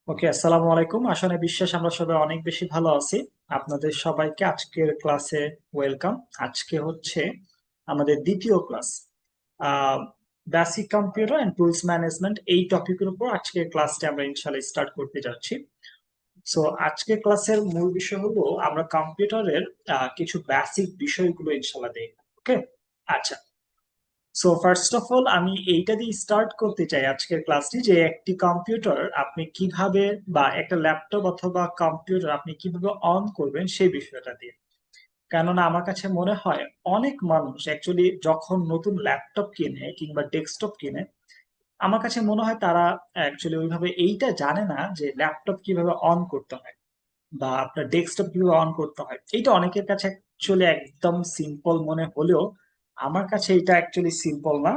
ওকে, আসসালামু আলাইকুম। আসলে বিশ্বাস আমরা সবাই অনেক বেশি ভালো আছি। আপনাদের সবাইকে আজকের ক্লাসে ওয়েলকাম। আজকে হচ্ছে আমাদের দ্বিতীয় class, basic computer and tools management. এই টপিকের উপর আজকের ক্লাসটা আমরা ইনশাআল্লাহ স্টার্ট করতে যাচ্ছি। সো আজকের ক্লাসের মূল বিষয় হলো আমরা কম্পিউটারের কিছু বেসিক বিষয়গুলো ইনশাআল্লাহ দেখব। ওকে, আচ্ছা। সো ফার্স্ট অফ অল আমি এইটা দিয়ে স্টার্ট করতে চাই আজকের ক্লাসটি, যে একটি কম্পিউটার আপনি কিভাবে বা একটা ল্যাপটপ অথবা কম্পিউটার আপনি কিভাবে অন করবেন সেই বিষয়টা দিয়ে। কেননা আমার কাছে মনে হয় অনেক মানুষ অ্যাকচুয়ালি যখন নতুন ল্যাপটপ কিনে কিংবা ডেস্কটপ কিনে, আমার কাছে মনে হয় তারা অ্যাকচুয়ালি ওইভাবে এইটা জানে না যে ল্যাপটপ কিভাবে অন করতে হয় বা আপনার ডেস্কটপ কিভাবে অন করতে হয়। এইটা অনেকের কাছে অ্যাকচুয়ালি একদম সিম্পল মনে হলেও আমার কাছে এটা অ্যাকচুয়ালি সিম্পল না।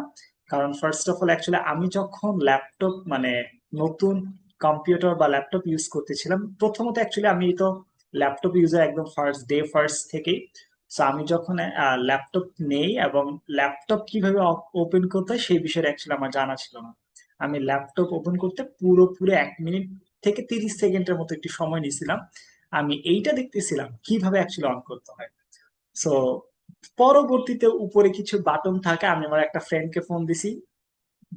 কারণ ফার্স্ট অফ অল অ্যাকচুয়ালি আমি যখন ল্যাপটপ মানে নতুন কম্পিউটার বা ল্যাপটপ ইউজ করতেছিলাম, প্রথমত অ্যাকচুয়ালি আমি তো ল্যাপটপ ইউজার একদম ফার্স্ট ডে ফার্স্ট থেকেই। সো আমি যখন ল্যাপটপ নেই এবং ল্যাপটপ কিভাবে ওপেন করতে হয় সেই বিষয়ে অ্যাকচুয়ালি আমার জানা ছিল না। আমি ল্যাপটপ ওপেন করতে পুরোপুরি 1 মিনিট থেকে 30 সেকেন্ডের মতো একটু সময় নিয়েছিলাম। আমি এইটা দেখতেছিলাম কিভাবে অ্যাকচুয়ালি অন করতে হয়। সো পরবর্তীতে উপরে কিছু বাটন থাকে, আমি আমার একটা ফ্রেন্ডকে ফোন দিছি,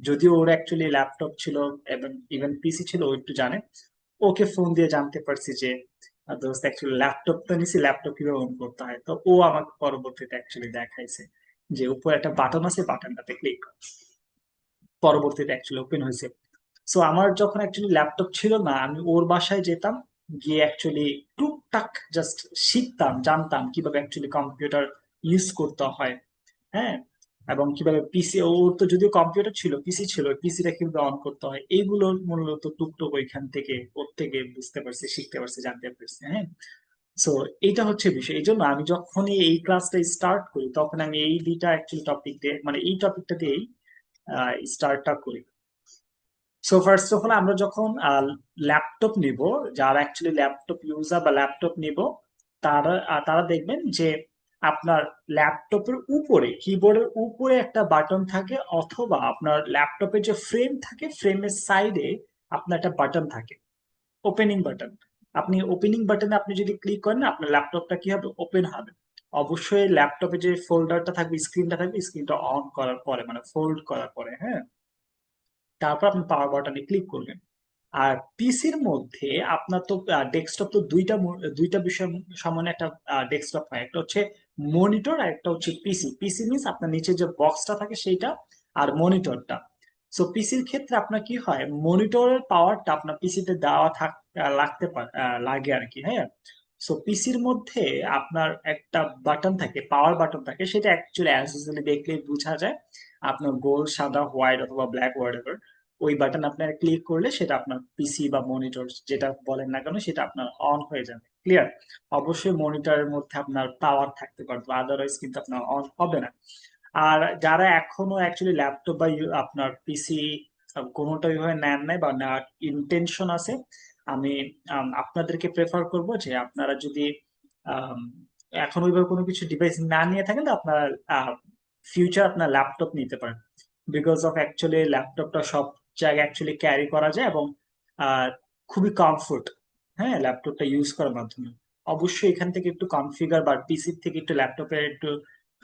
যদিও ওর অ্যাকচুয়ালি ল্যাপটপ ছিল এবং ইভেন পিসি ছিল, ও একটু জানে। ওকে ফোন দিয়ে জানতে পারছি যে দোস্ত অ্যাকচুয়ালি ল্যাপটপ তো নিছি, ল্যাপটপ কিভাবে অন করতে হয়। তো ও আমাকে পরবর্তীতে অ্যাকচুয়ালি দেখাইছে যে উপরে একটা বাটন আছে, বাটনটাতে ক্লিক। পরবর্তীতে অ্যাকচুয়ালি ওপেন হয়েছে। সো আমার যখন অ্যাকচুয়ালি ল্যাপটপ ছিল না, আমি ওর বাসায় যেতাম, গিয়ে অ্যাকচুয়ালি টুকটাক জাস্ট শিখতাম, জানতাম কিভাবে অ্যাকচুয়ালি কম্পিউটার ইউজ করতে হয়। হ্যাঁ, এবং কিভাবে পিসি, ওর তো যদিও কম্পিউটার ছিল, পিসি ছিল, পিসিটা কিভাবে অন করতে হয় এইগুলো মূলত টুকটুক ওইখান থেকে ওর থেকে বুঝতে পারছি, শিখতে পারছি, জানতে পারছি। হ্যাঁ, সো এইটা হচ্ছে বিষয়। এই জন্য আমি যখনই এই ক্লাসটা স্টার্ট করি তখন আমি এই দুইটা অ্যাকচুয়ালি টপিক দিয়ে, মানে এই টপিকটা দিয়েই স্টার্টটা করি। সো ফার্স্ট অফ অল আমরা যখন ল্যাপটপ নিব, যারা অ্যাকচুয়ালি ল্যাপটপ ইউজার বা ল্যাপটপ নিব, তারা তারা দেখবেন যে আপনার ল্যাপটপের উপরে, কিবোর্ডের উপরে একটা বাটন থাকে, অথবা আপনার ল্যাপটপের যে ফ্রেম থাকে ফ্রেমের সাইডে আপনার একটা বাটন থাকে, ওপেনিং বাটন। আপনি ওপেনিং বাটনে আপনি যদি ক্লিক করেন না, আপনার ল্যাপটপটা কি হবে, ওপেন হবে। অবশ্যই ল্যাপটপে যে ফোল্ডারটা থাকবে, স্ক্রিনটা থাকবে, স্ক্রিনটা অন করার পরে মানে ফোল্ড করার পরে, হ্যাঁ, তারপর আপনি পাওয়ার বাটনে ক্লিক করবেন। আর পিসির মধ্যে আপনার তো ডেস্কটপ তো দুইটা বিষয় সমান একটা ডেস্কটপ হয়, একটা হচ্ছে মনিটর আর একটা হচ্ছে পিসি। পিসি মিনস আপনার নিচে যে বক্সটা থাকে সেইটা, আর মনিটরটা। সো পিসির ক্ষেত্রে আপনার কি হয়, মনিটরের পাওয়ারটা আপনার পিসিতে দেওয়া লাগতে পারে, লাগে আর কি। হ্যাঁ, সো পিসির মধ্যে আপনার একটা বাটন থাকে, পাওয়ার বাটন থাকে, সেটা অ্যাকচুয়ালি অ্যাজ ইউজুয়ালি দেখলেই বোঝা যায়। আপনার গোল, সাদা, হোয়াইট অথবা ব্ল্যাক, হোয়াট, ওই বাটন আপনার ক্লিক করলে সেটা আপনার পিসি বা মনিটর যেটা বলেন না কেন সেটা আপনার অন হয়ে যাবে। ক্লিয়ার? অবশ্যই মনিটরের মধ্যে আপনার পাওয়ার থাকতে পারবে, আদারওয়াইজ কিন্তু আপনার অন হবে না। আর যারা এখনো অ্যাকচুয়ালি ল্যাপটপ বা আপনার পিসি কোনোটা ওইভাবে নেন নাই বা নেওয়ার ইন্টেনশন আছে, আমি আপনাদেরকে প্রেফার করব যে আপনারা যদি আম, এখন ওইভাবে কোনো কিছু ডিভাইস না নিয়ে থাকেন, তো আপনারা ফিউচার আপনার ল্যাপটপ নিতে পারেন। বিকজ অফ অ্যাকচুয়ালি ল্যাপটপটা সব জায়গায় অ্যাকচুয়ালি ক্যারি করা যায় এবং আহ, খুবই কমফোর্ট। হ্যাঁ, ল্যাপটপটা ইউজ করার মাধ্যমে অবশ্যই এখান থেকে একটু কনফিগার বা পিসির থেকে একটু ল্যাপটপের একটু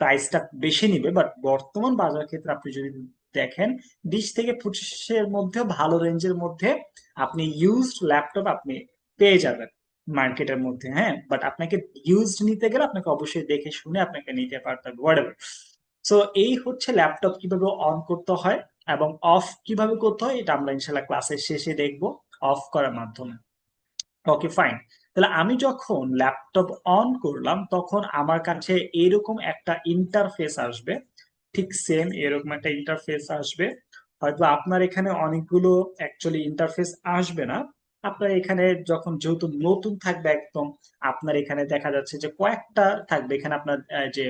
প্রাইসটা বেশি নিবে, বাট বর্তমান বাজার ক্ষেত্রে আপনি যদি দেখেন 20 থেকে 25-এর মধ্যে ভালো রেঞ্জের মধ্যে আপনি ইউজড ল্যাপটপ আপনি পেয়ে যাবেন মার্কেটের মধ্যে। হ্যাঁ, বাট আপনাকে ইউজড নিতে গেলে আপনাকে অবশ্যই দেখে শুনে আপনাকে নিতে পারতে হবে, হোয়াটএভার। সো এই হচ্ছে ল্যাপটপ কিভাবে অন করতে হয় এবং অফ কিভাবে করতে হয়, এটা আমরা ইনশাল্লাহ ক্লাসের শেষে দেখবো, অফ করার মাধ্যমে। ওকে, ফাইন। তাহলে আমি যখন ল্যাপটপ অন করলাম তখন আমার কাছে এরকম একটা ইন্টারফেস আসবে, ঠিক সেম এরকম একটা ইন্টারফেস আসবে। হয়তো আপনার এখানে অনেকগুলো অ্যাকচুয়ালি ইন্টারফেস আসবে না। আপনার এখানে যখন যেহেতু নতুন থাকবে একদম, আপনার এখানে দেখা যাচ্ছে যে কয়েকটা থাকবে। এখানে আপনার যে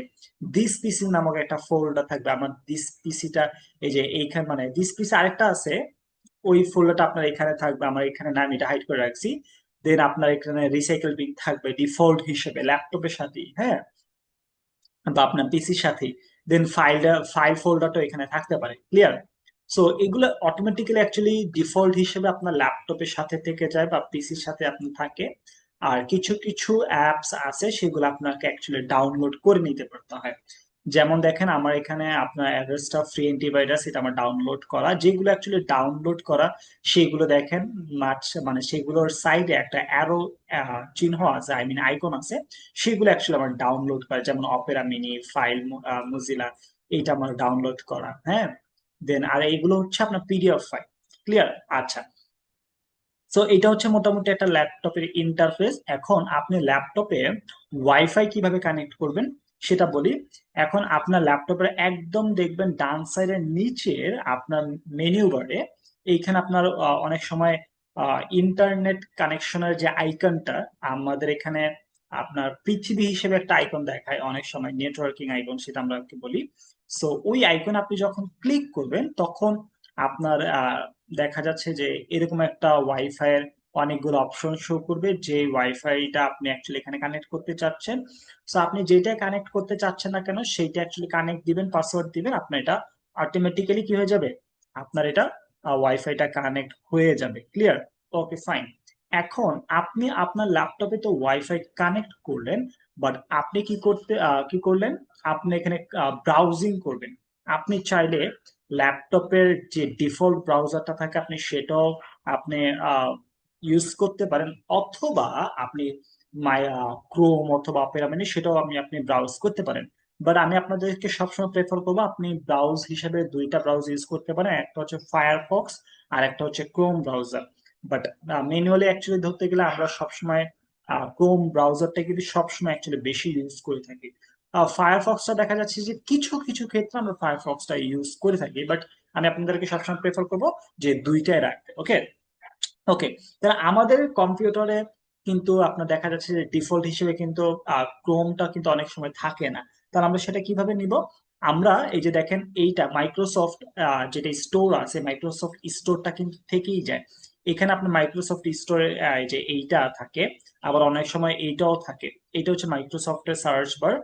দিস পিসি নামক একটা ফোল্ডার থাকবে, আমার দিস পিসিটা, এই যে এইখানে মানে দিস পিসি আরেকটা আছে, ওই ফোল্ডারটা আপনার এখানে থাকবে। আমার এখানে না, আমি এটা হাইড করে রাখছি। দেন আপনার এখানে রিসাইকেল বিন থাকবে ডিফল্ট হিসেবে ল্যাপটপের সাথেই, হ্যাঁ, বা আপনার পিসির সাথেই। দেন ফাইল ফোল্ডারটা এখানে থাকতে পারে। ক্লিয়ার? সো এগুলো অটোমেটিক্যালি অ্যাকচুয়ালি ডিফল্ট হিসেবে আপনার ল্যাপটপের সাথে থেকে যায় বা পিসির সাথে আপনি থাকে। আর কিছু কিছু অ্যাপস আছে সেগুলো আপনাকে অ্যাকচুয়ালি ডাউনলোড করে নিতে পারতে হয়। যেমন দেখেন আমার এখানে আপনার অ্যাড্রেসটা ফ্রি অ্যান্টিভাইরাস, এটা আমার ডাউনলোড করা। যেগুলো অ্যাকচুয়ালি ডাউনলোড করা সেগুলো দেখেন মানে সেগুলোর সাইডে একটা অ্যারো চিহ্ন আছে, আই মিন আইকন আছে, সেগুলো অ্যাকচুয়ালি আমার ডাউনলোড করা। যেমন অপেরা মিনি ফাইল, মুজিলা, এইটা আমার ডাউনলোড করা, হ্যাঁ। দেন আর এইগুলো হচ্ছে আপনার পিডিএফ ফাইল। ক্লিয়ার? আচ্ছা। সো এটা হচ্ছে মোটামুটি একটা ল্যাপটপের ইন্টারফেস। এখন আপনি ল্যাপটপে ওয়াইফাই কিভাবে কানেক্ট করবেন সেটা বলি। এখন আপনার ল্যাপটপের একদম দেখবেন ডান সাইডের নিচের আপনার মেনু বারে এইখানে আপনার অনেক সময় ইন্টারনেট কানেকশনের যে আইকনটা আমাদের এখানে আপনার পৃথিবী হিসেবে একটা আইকন দেখায় অনেক সময়, নেটওয়ার্কিং আইকন সেটা আমরা কি বলি। সো ওই আইকন আপনি যখন ক্লিক করবেন তখন আপনার দেখা যাচ্ছে যে এরকম একটা ওয়াইফাই এর অনেকগুলো অপশন শো করবে, যে ওয়াইফাইটা আপনি অ্যাকচুয়ালি এখানে কানেক্ট করতে চাচ্ছেন। সো আপনি যেটা কানেক্ট করতে চাচ্ছেন না কেন সেইটা অ্যাকচুয়ালি কানেক্ট দিবেন, পাসওয়ার্ড দিবেন, আপনার এটা অটোমেটিক্যালি কি হয়ে যাবে, আপনার এটা ওয়াইফাইটা কানেক্ট হয়ে যাবে। ক্লিয়ার? ওকে, ফাইন। এখন আপনি আপনার ল্যাপটপে তো ওয়াইফাই কানেক্ট করলেন, বাট আপনি কি করলেন, আপনি এখানে ব্রাউজিং করবেন। আপনি চাইলে ল্যাপটপের যে ডিফল্ট ব্রাউজারটা থাকে আপনি সেটাও আপনি ইউজ করতে পারেন, অথবা আপনি মাই ক্রোম অথবা অপেরা মিনি সেটাও আপনি ব্রাউজ করতে পারেন। বাট আমি আপনাদেরকে সবসময় প্রেফার করবো আপনি ব্রাউজ হিসেবে দুইটা ব্রাউজ ইউজ করতে পারেন, একটা হচ্ছে ফায়ারফক্স আর একটা হচ্ছে Chrome browser. But manually actually ধরতে গেলে আমরা সবসময় ক্রোম ব্রাউজারটা কিন্তু সবসময় অ্যাকচুয়ালি বেশি ইউজ করে থাকি। ফায়ারফক্সটা দেখা যাচ্ছে যে কিছু কিছু ক্ষেত্রে আমরা ফায়ারফক্সটা ইউজ করে থাকি, বাট আমি আপনাদেরকে সবসময় প্রেফার করবো যে দুইটাই রাখতে। ওকে, ওকে। তাহলে আমাদের কম্পিউটারে কিন্তু আপনার দেখা যাচ্ছে যে ডিফল্ট হিসেবে কিন্তু ক্রোমটা কিন্তু অনেক সময় থাকে না। তাহলে আমরা সেটা কিভাবে নিব? আমরা এই যে দেখেন এইটা মাইক্রোসফট যেটা স্টোর আছে, মাইক্রোসফট স্টোরটা কিন্তু থেকেই যায়। এখানে আপনার মাইক্রোসফট স্টোরে যে এইটা থাকে, আবার অনেক সময় এইটাও থাকে। এটা হচ্ছে মাইক্রোসফটের সার্চ বার।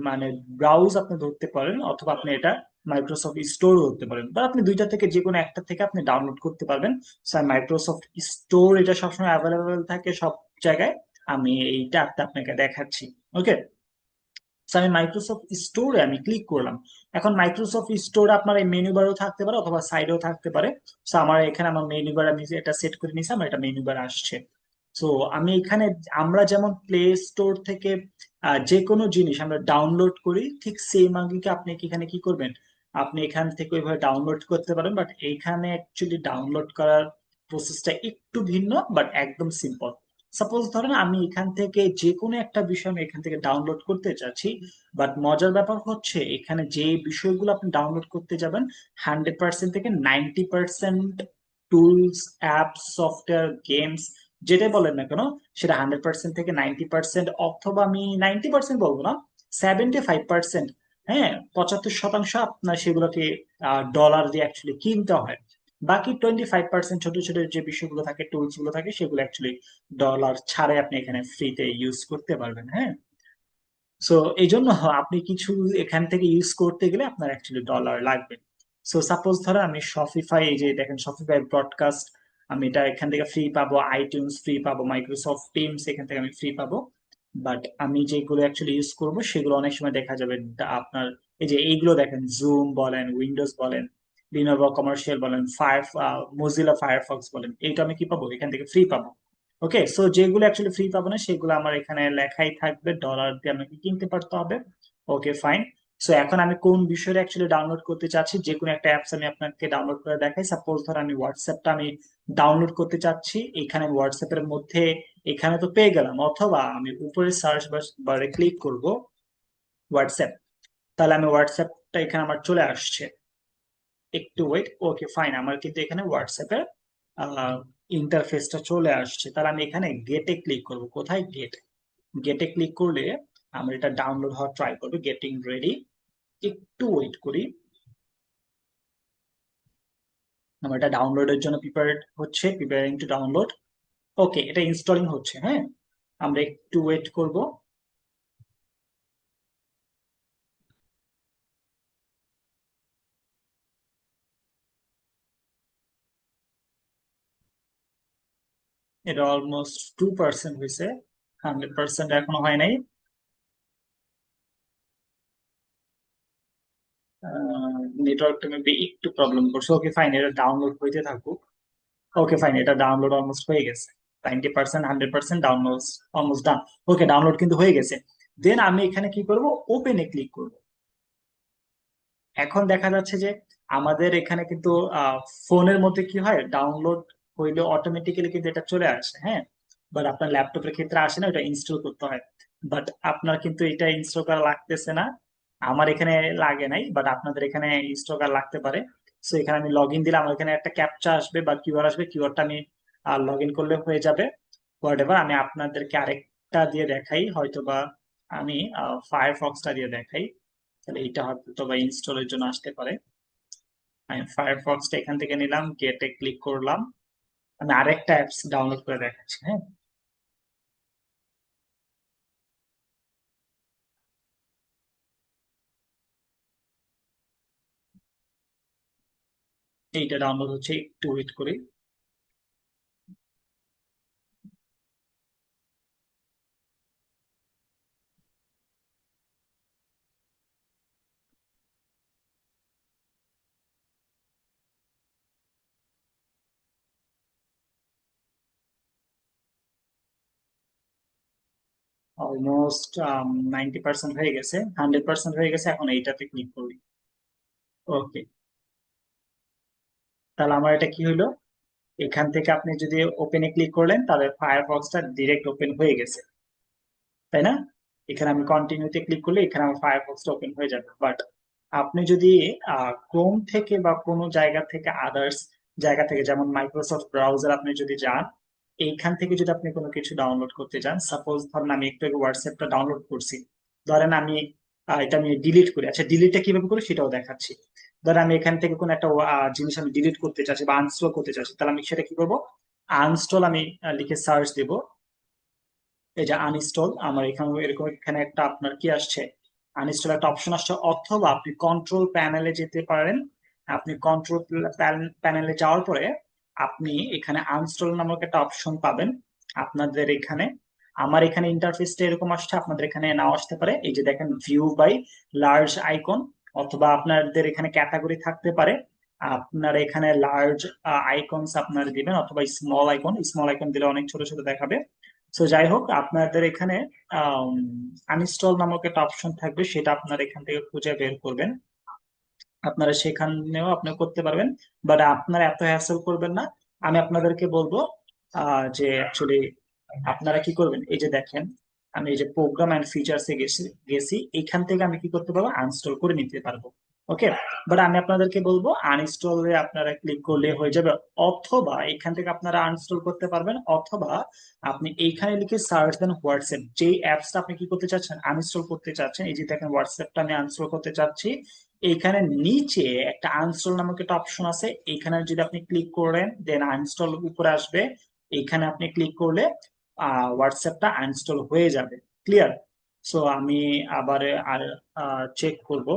মানে ব্রাউজ আপনি ধরতে পারেন, অথবা আপনি এটা মাইক্রোসফট স্টোর ধরতে পারেন, বা আপনি দুইটা থেকে যে কোনো একটা থেকে আপনি ডাউনলোড করতে পারবেন। স্যার মাইক্রোসফট স্টোর এটা সবসময় অ্যাভেলেবেল থাকে সব জায়গায়। আমি এইটা আপনাকে দেখাচ্ছি। ওকে, আমি মাইক্রোসফট স্টোরে আমি ক্লিক করলাম। এখন মাইক্রোসফট স্টোরে আপনার এই মেনু বারও থাকতে পারে অথবা সাইডেও থাকতে পারে। তো আমার এখানে আমার মেনু বার আমি এটা সেট করে নিয়েছি, আমার এটা মেনু বার আসছে। তো আমি এখানে আমরা যেমন প্লে স্টোর থেকে যে কোনো জিনিস আমরা ডাউনলোড করি, ঠিক সেম আগে আপনি কি এখানে কি করবেন, আপনি এখান থেকে ওইভাবে ডাউনলোড করতে পারেন। বাট এইখানে অ্যাকচুয়ালি ডাউনলোড করার প্রসেসটা একটু ভিন্ন, বাট একদম সিম্পল। সাপোজ ধরেন আমি এখান থেকে যে কোনো একটা বিষয় আমি এখান থেকে ডাউনলোড করতে চাচ্ছি, বাট মজার ব্যাপার হচ্ছে এখানে যে বিষয়গুলো আপনি ডাউনলোড করতে যাবেন 100% থেকে 90% টুলস, অ্যাপস, সফটওয়্যার, গেমস, যেটাই বলেন না কেন সেটা 100% থেকে 90%, অথবা আমি 90% বলবো না, 75%, হ্যাঁ, 75% আপনার সেগুলোকে ডলার দিয়ে অ্যাকচুয়ালি কিনতে হয়। বাকি 25% ছোট ছোট যে বিষয়গুলো থাকে, টুলস গুলো থাকে, সেগুলো অ্যাকচুয়ালি ডলার ছাড়ে আপনি এখানে ফ্রিতে ইউজ করতে পারবেন, হ্যাঁ। সো এই জন্য আপনি কিছু এখান থেকে ইউজ করতে গেলে আপনার অ্যাকচুয়ালি ডলার লাগবে। সো সাপোজ ধরো আমি শপিফাই, এই যে দেখেন শপিফাই ব্রডকাস্ট, আমি এটা এখান থেকে ফ্রি পাবো, আইটিউনস ফ্রি পাবো, মাইক্রোসফট টিমস এখান থেকে আমি ফ্রি পাবো। বাট আমি যেগুলো অ্যাকচুয়ালি ইউজ করব সেগুলো অনেক সময় দেখা যাবে আপনার এই যে এইগুলো দেখেন, জুম বলেন, উইন্ডোজ বলেন, লিনোভো কমার্শিয়াল বলেন, মোজিলা ফায়ারফক্স বলেন, এইটা আমি কি পাবো, এখান থেকে ফ্রি পাবো। ওকে, সো যেগুলো অ্যাকচুয়ালি ফ্রি পাবো না সেগুলো আমার এখানে লেখাই থাকবে, ডলার দিয়ে আমাকে কিনতে পারতে হবে। ওকে, ফাইন। সো এখন আমি কোন বিষয়টা অ্যাকচুয়ালি ডাউনলোড করতে চাচ্ছি, যে কোনো একটা অ্যাপস আমি আপনাকে ডাউনলোড করে দেখাই। সাপোজ ধর আমি হোয়াটসঅ্যাপটা আমি ডাউনলোড করতে চাচ্ছি, এখানে হোয়াটসঅ্যাপের মধ্যে এখানে তো পেয়ে গেলাম, অথবা আমি উপরে সার্চ বারে ক্লিক করব হোয়াটসঅ্যাপ, তাহলে আমি হোয়াটসঅ্যাপটা এখানে আমার চলে আসছে। একটু ওয়েট। ওকে, ফাইন, আমার কিন্তু এখানে হোয়াটসঅ্যাপের ইন্টারফেসটা চলে আসছে। তাহলে আমি এখানে গেটে ক্লিক করব। কোথায়? গেট। গেটে ক্লিক করলে আমার এটা ডাউনলোড হওয়া ট্রাই করবে। গেটিং রেডি, একটু ওয়েট করি। আমার এটা ডাউনলোডের জন্য প্রিপেয়ারিং টু ডাউনলোড। ওকে, এটা ইনস্টলিং হচ্ছে, হ্যাঁ। আমরা একটু ওয়েট করব। এটা অলমোস্ট 2% হয়েছে, 100% এখনো হয় নাই। নেটওয়ার্কটা মেবি একটু প্রবলেম করছে। ওকে ফাইন, এটা ডাউনলোড হইতে থাকুক। ওকে ফাইন, এটা ডাউনলোড অলমোস্ট হয়ে গেছে। 90%, 100% ডাউনলোড অলমোস্ট ডান। ওকে, ডাউনলোড কিন্তু হয়ে গেছে। দেন আমি এখানে কি করব, ওপেনে ক্লিক করব। এখন দেখা যাচ্ছে যে আমাদের এখানে কিন্তু ফোনের মধ্যে কি হয়, ডাউনলোড হইলে অটোমেটিক্যালি কিন্তু এটা চলে আসে, হ্যাঁ। বাট আপনার ল্যাপটপের ক্ষেত্রে আসে না, এটা ইনস্টল করতে হয়। বাট আপনার কিন্তু এটা ইনস্টল করা লাগতেছে না। আমার এখানে লাগে নাই, বাট আপনাদের এখানে ইনস্টল করা লাগতে পারে। সো এখানে আমি লগ ইন দিলাম, এখানে একটা ক্যাপচা আসবে বা কিউআর আসবে, কিউআরটা আমি লগ ইন করলে হয়ে যাবে। হোয়াট এভার, আমি আপনাদেরকে আরেকটা দিয়ে দেখাই হয়তো বা। আমি ফায়ারফক্সটা দিয়ে দেখাই, তাহলে এইটা হয়তো বা ইনস্টলের জন্য আসতে পারে। আমি ফায়ারফক্সটা এখান থেকে নিলাম, গেটে ক্লিক করলাম। আমি আরেকটা অ্যাপস ডাউনলোড করে দেখাচ্ছি, হ্যাঁ। এইটা ডাউনলোড হচ্ছে, একটু ওয়েট করি। অলমোস্ট 90% হয়ে গেছে, 100% হয়ে গেছে। এখন এইটাতে ক্লিক করি। ওকে, তাহলে আমার এটা কি হলো, এখান থেকে আপনি যদি ওপেনে ক্লিক করলেন তাহলে ফায়ারফক্সটা ডিরেক্ট ওপেন হয়ে গেছে, তাই না? এখানে আমি কন্টিনিউতে ক্লিক করলে এখানে আমার ফায়ারফক্সটা ওপেন হয়ে যাবে। বাট আপনি যদি ক্রোম থেকে বা কোনো জায়গা থেকে, আদার্স জায়গা থেকে, যেমন মাইক্রোসফট ব্রাউজার আপনি যদি যান, এইখান থেকে যদি আপনি কোনো কিছু ডাউনলোড করতে চান, সাপোজ ধরেন আমি একটু আগে হোয়াটসঅ্যাপটা ডাউনলোড করছি। ধরেন আমি এটা আমি ডিলিট করি। আচ্ছা, ডিলিটটা কিভাবে করি সেটাও দেখাচ্ছি। ধরেন আমি এখান থেকে কোনো একটা জিনিস আমি ডিলিট করতে চাচ্ছি বা আনস্টল করতে চাচ্ছি, তাহলে আমি সেটা কি করবো, আনস্টল আমি লিখে সার্চ দিব। এই যে আনইনস্টল, আমার এখানে এরকম এখানে একটা আপনার কি আসছে, আনইনস্টল একটা অপশন আসছে। অথবা আপনি কন্ট্রোল প্যানেলে যেতে পারেন। আপনি কন্ট্রোল প্যানেলে যাওয়ার পরে আপনি এখানে আনইনস্টল নামক একটা অপশন পাবেন আপনাদের এখানে। আমার এখানে ইন্টারফেসটা এরকম আসছে, আপনাদের এখানে নাও আসতে পারে। এই যে দেখেন, ভিউ বাই লার্জ আইকন, অথবা আপনাদের এখানে ক্যাটাগরি থাকতে পারে। আপনার এখানে লার্জ আইকনস আপনার দিবেন, অথবা স্মল আইকন। স্মল আইকন দিলে অনেক ছোট ছোট দেখাবে। তো যাই হোক, আপনাদের এখানে আনইনস্টল নামক একটা অপশন থাকবে, সেটা আপনারা এখান থেকে খুঁজে বের করবেন। আপনারা সেখানেও আপনি করতে পারবেন, বাট আপনারা এত হ্যাসেল করবেন না। আমি আপনাদেরকে বলবো যে অ্যাকচুয়ালি আপনারা কি করবেন, এই যে দেখেন, আমি এই যে প্রোগ্রাম এন্ড ফিচার্সে গেছি গেছি এখান থেকে আমি কি করতে পারবো, আনইনস্টল করে নিতে পারবো। ওকে, বাট আমি আপনাদেরকে বলবো আনইনস্টলে আপনারা ক্লিক করলে হয়ে যাবে। অথবা এখান থেকে আপনারা আনইনস্টল করতে পারবেন, অথবা আপনি এইখানে লিখে সার্চ দেন হোয়াটসঅ্যাপ, যেই অ্যাপসটা আপনি কি করতে চাচ্ছেন, আনইনস্টল করতে চাচ্ছেন। এই যে দেখেন, হোয়াটসঅ্যাপটা আমি আনইনস্টল করতে চাচ্ছি। এইখানে নিচে একটা আনইনস্টল নামক একটা অপশন আছে, এইখানে যদি আপনি ক্লিক করেন দেন আনইনস্টল উপরে আসবে। এইখানে আপনি ক্লিক করলে হোয়াটসঅ্যাপটা আনইনস্টল হয়ে যাবে। ক্লিয়ার? সো আমি আবার আর চেক করব।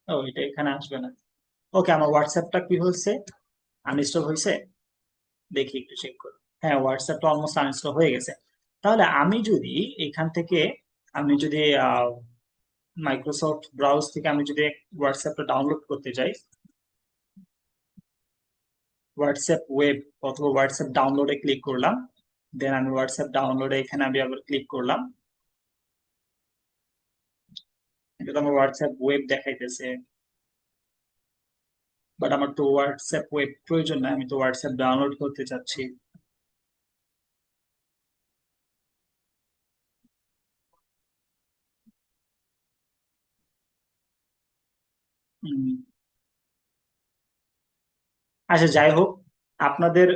ও, এটা এখানে আসবে না। ওকে, আমার হোয়াটসঅ্যাপটা কি হয়েছে, আনইনস্টল হয়েছে। দেখি একটু চেক করি। হ্যাঁ, হোয়াটসঅ্যাপটা অলমোস্ট আনইনস্টল হয়ে গেছে। তাহলে আমি যদি এখান থেকে, আমি যদি মাইক্রোসফট ব্রাউজ থেকে আমি যদি হোয়াটসঅ্যাপটা ডাউনলোড করতে যাই, হোয়াটসঅ্যাপ ওয়েব অথবা হোয়াটসঅ্যাপ ডাউনলোডে ক্লিক করলাম। দেন আমি হোয়াটসঅ্যাপ ডাউনলোডে এখানে আমি আবার ক্লিক করলাম। এটা তো আমার হোয়াটসঅ্যাপ ওয়েব দেখাইতেছে, বাট আমার তো হোয়াটসঅ্যাপ ওয়েব প্রয়োজন না, আমি তো হোয়াটসঅ্যাপ ডাউনলোড করতে চাচ্ছি। উম, আচ্ছা, যাই হোক, আপনাদের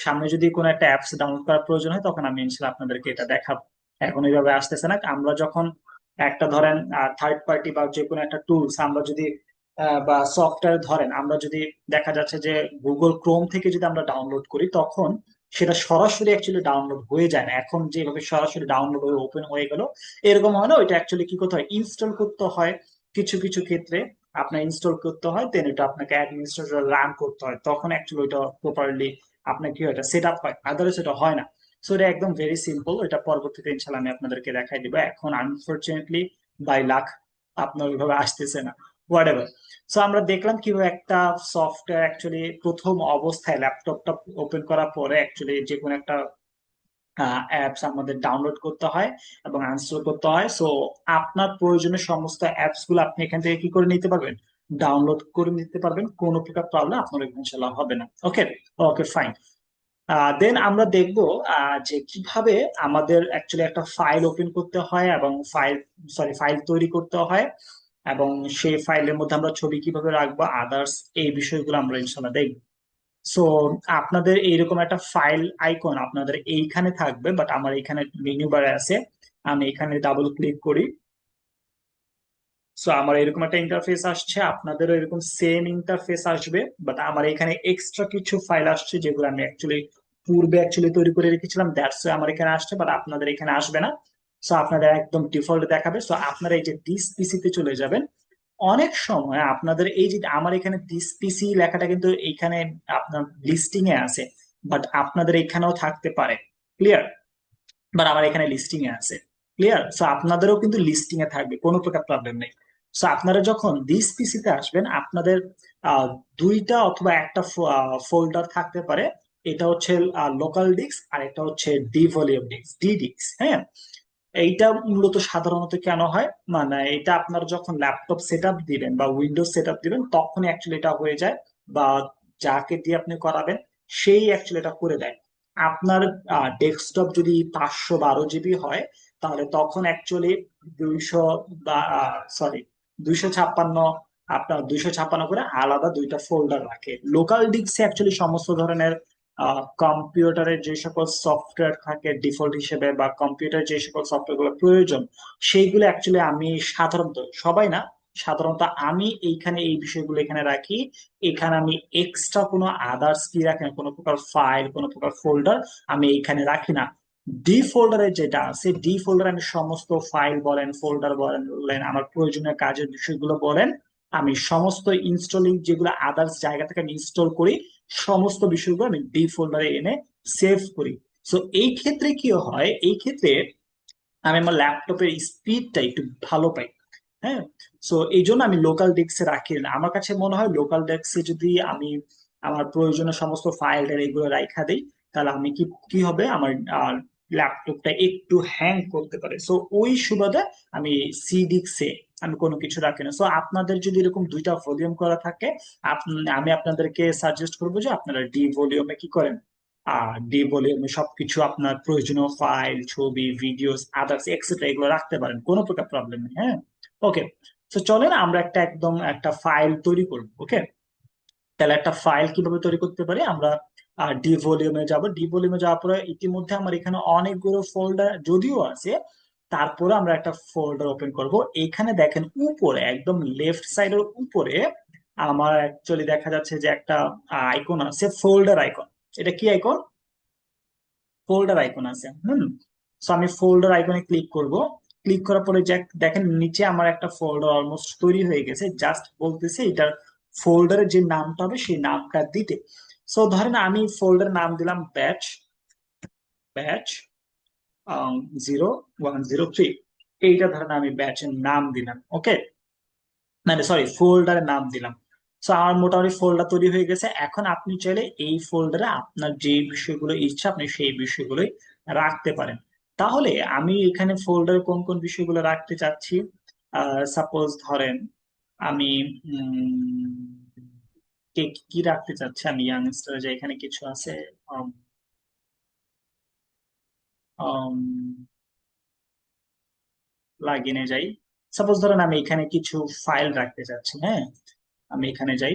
সামনে যদি কোনো একটা অ্যাপস ডাউনলোড করার প্রয়োজন হয় তখন আমি ইনশাল্লাহ আপনাদেরকে এটা দেখাবো। এখন এইভাবে আসতেছে না। আমরা যখন একটা ধরেন থার্ড পার্টি বা যে কোনো একটা টুলস আমরা যদি বা সফটওয়্যার ধরেন আমরা যদি দেখা যাচ্ছে যে গুগল ক্রোম থেকে যদি আমরা ডাউনলোড করি, তখন সেটা সরাসরি অ্যাকচুয়ালি ডাউনলোড হয়ে যায় না। এখন যেভাবে সরাসরি ডাউনলোড হয়ে ওপেন হয়ে গেল, এরকম হয় না। ওইটা অ্যাকচুয়ালি কি করতে হয়, ইনস্টল করতে হয় কিছু কিছু ক্ষেত্রে। আপনার ইনস্টল করতে হয়, দেন এটা আপনাকে অ্যাডমিনিস্ট্রেটর রান করতে হয়, তখন অ্যাকচুয়ালি ওইটা প্রপারলি আপনার কি হয়, এটা সেট আপ হয়, আদারওয়াইজ এটা হয় না। সো এটা একদম ভেরি সিম্পল, এটা পরবর্তীতে ইনশাল্লাহ আমি আপনাদেরকে দেখাই দিব। এখন আনফরচুনেটলি বাই লাক আপনার ওইভাবে আসতেছে না, হোয়াট এভার। সো আমরা দেখলাম কিভাবে একটা সফটওয়্যার অ্যাকচুয়ালি প্রথম অবস্থায় ল্যাপটপটা ওপেন করার পরে অ্যাকচুয়ালি যে কোনো একটা অ্যাপস আমাদের ডাউনলোড করতে হয় এবং ইনস্টল করতে হয়। সো আপনার প্রয়োজনীয় সমস্ত অ্যাপস গুলো আপনি এখান থেকে কি করে নিতে পারবেন, ডাউনলোড করে নিতে পারবেন, কোনো প্রকার প্রবলেম আপনার ইনশাল্লাহ হবে না। ওকে, ওকে ফাইন। দেন আমরা দেখবো যে কিভাবে আমাদের অ্যাকচুয়ালি একটা ফাইল ওপেন করতে হয় এবং ফাইল তৈরি করতে হয়, এবং সেই ফাইলের মধ্যে আমরা ছবি কিভাবে রাখবো, আদার্স এই বিষয়গুলো আমরা ইনশাল্লাহ দেখবো। সো আপনাদের এইরকম একটা ফাইল আইকন আপনাদের এইখানে থাকবে, বাট আমার এখানে মেনু বারে আছে, আমি এখানে ডাবল ক্লিক করি। সো আমার এরকম একটা ইন্টারফেস আসছে, আপনাদেরও এরকম সেম ইন্টারফেস আসবে, বাট আমার এখানে এক্সট্রা কিছু ফাইল আসছে যেগুলো আমি অ্যাকচুয়ালি পূর্বে অ্যাকচুয়ালি তৈরি করে রেখেছিলাম, দ্যাটস আমার এখানে আসছে, বাট আপনাদের এখানে আসবে না। সো আপনাদের একদম ডিফল্ট দেখাবে। সো আপনারা এই যে দিস পিসিতে চলে যাবেন। অনেক সময় আপনাদের এই যে আমার এখানে দিস পিসি লেখাটা কিন্তু এইখানে আপনার লিস্টিং এ আছে, বাট আপনাদের এখানেও থাকতে পারে, ক্লিয়ার? বাট আমার এখানে লিস্টিং এ আছে, ক্লিয়ার? সো আপনাদেরও কিন্তু লিস্টিং এ থাকবে, কোনো প্রকার প্রবলেম নেই। সো আপনারা যখন দিস পিসিতে আসবেন আপনাদের আহ, দুইটা অথবা একটা ফোল্ডার থাকতে পারে। এটা হচ্ছে লোকাল ডিস্ক আর এটা হচ্ছে D volume disk, D disk, হ্যাঁ। এইটা মূলত সাধারণত কেন হয়, মানে এটা আপনার যখন ল্যাপটপ সেট আপ দিবেন বা উইন্ডোজ সেট আপ দিবেন তখন অ্যাকচুয়ালি এটা হয়ে যায়, বা যাকে দিয়ে আপনি করাবেন সেই অ্যাকচুয়ালি এটা করে দেয়। আপনার ডেস্কটপ যদি 512 জিবি হয়, তাহলে তখন অ্যাকচুয়ালি 200 বা সরি 256, আপনার 256 করে আলাদা দুইটা ফোল্ডার রাখে। লোকাল ডিস্কে অ্যাকচুয়ালি সমস্ত ধরনের কম্পিউটারের যে সকল সফটওয়্যার থাকে ডিফল্ট হিসেবে, বা কম্পিউটার যে সকল সফটওয়্যার গুলো প্রয়োজন সেইগুলো অ্যাকচুয়ালি আমি সাধারণত, সবাই না, সাধারণত আমি এইখানে এই বিষয়গুলো এখানে রাখি। এখানে আমি এক্সট্রা কোনো আদার্স কি রাখি না, কোনো প্রকার ফাইল, কোনো প্রকার ফোল্ডার আমি এইখানে রাখি না। ডি ফোল্ডারে যেটা আছে, ডি ফোল্ডারে আমি সমস্ত ফাইল বলেন, ফোল্ডার বলেন, আমার প্রয়োজনীয় কাজের বিষয়গুলো বলেন, আমি সমস্ত ইনস্টলিং যেগুলো আদার্স জায়গা থেকে আমি ইনস্টল করি, সমস্ত বিষয়গুলো আমি ডি ফোল্ডারে এনে সেভ করি। সো এই ক্ষেত্রে কি হয়, এই ক্ষেত্রে আমি আমার ল্যাপটপের স্পিডটা একটু ভালো পাই, হ্যাঁ। সো এই জন্য আমি লোকাল ডেস্কে রাখি না। আমার কাছে মনে হয় লোকাল ডেস্কে যদি আমি আমার প্রয়োজনীয় সমস্ত ফাইল এগুলো রাখা দিই, তাহলে আমি কি কি হবে, আমার ল্যাপটপটা একটু হ্যাং করতে পারে। সো ওই সুবাদে আমি সি ডিস্কে আমি কোনো কিছু রাখি না। সো আপনাদের যদি এরকম দুইটা ভলিউম করা থাকে, আমি আপনাদেরকে সাজেস্ট করবো যে আপনারা ডি ভলিউমে কি করেন, ডি ভলিউমে সবকিছু আপনার প্রয়োজনীয় ফাইল, ছবি, ভিডিওস, আদার্স এক্সেট্রা এগুলো রাখতে পারেন, কোনো প্রকার প্রবলেম নেই, হ্যাঁ। ওকে, তো চলেন আমরা একটা ফাইল তৈরি করব। ওকে, তাহলে একটা ফাইল কিভাবে তৈরি করতে পারি, আমরা ডি ভলিউমে যাব। ডি ভলিউমে যাওয়ার পরে ইতিমধ্যে আমার এখানে অনেকগুলো ফোল্ডার যদিও আছে, তারপরে আমরা একটা ফোল্ডার ওপেন করব। এখানে দেখেন উপরে একদম লেফট সাইডের উপরে আমার অ্যাকচুয়ালি দেখা যাচ্ছে যে একটা আইকন আছে, ফোল্ডার আইকন। এটা কি আইকন? ফোল্ডার আইকন আছে, হুম। সো আমি ফোল্ডার আইকনে ক্লিক করব। ক্লিক করার পরে দেখেন নিচে আমার একটা ফোল্ডার অলমোস্ট তৈরি হয়ে গেছে, জাস্ট বলতেছে এটার ফোল্ডারের যে নামটা হবে সেই নামটা দিতে। সো ধরেন আমি ফোল্ডার নাম দিলাম ব্যাচ, ব্যাচ 0103, এইটা ধরেন আমি ব্যাচের নাম দিলাম। ওকে, মানে সরি ফোল্ডারের নাম দিলাম। সো আমার মোটামুটি ফোল্ডার তৈরি হয়ে গেছে। এখন আপনি চাইলে এই ফোল্ডারে আপনার যে বিষয়গুলো ইচ্ছা আপনি সেই বিষয়গুলোই রাখতে পারেন। তাহলে আমি এখানে ফোল্ডারে কোন কোন বিষয়গুলো রাখতে চাচ্ছি, সাপোজ ধরেন আমি উম, কে কি রাখতে চাচ্ছি, আমি ইয়াংস্টার যে এখানে কিছু আছে, লাগিনে যাই। সাপোজ ধরেন আমি এখানে কিছু ফাইল রাখতে চাচ্ছি, হ্যাঁ। আমি এখানে যাই,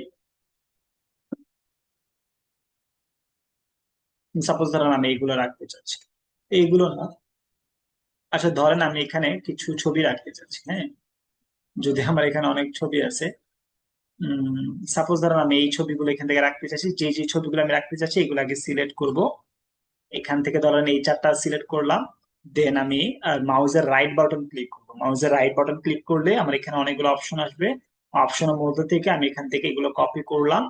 সাপোজ ধরেন আমি এইগুলো রাখতে চাচ্ছি, এইগুলো না, আচ্ছা ধরেন আমি এখানে কিছু ছবি রাখতে চাচ্ছি, হ্যাঁ। যদি আমার এখানে অনেক ছবি আছে, সাপোজ ধরেন আমি এই ছবিগুলো এখান থেকে রাখতে চাচ্ছি, যে যে ছবিগুলো আমি রাখতে চাচ্ছি এগুলো আগে সিলেক্ট করব। এখান থেকে ধরেন এই চারটা সিলেক্ট করলাম, দেন আমি মাউসের রাইট বাটন ক্লিক করবো। মাউসের রাইট বাটন ক্লিক করলে আমার এখানে অনেকগুলো অপশন আসবে। অপশনের মধ্যে থেকে আমি এখান থেকে এগুলো কপি করলাম।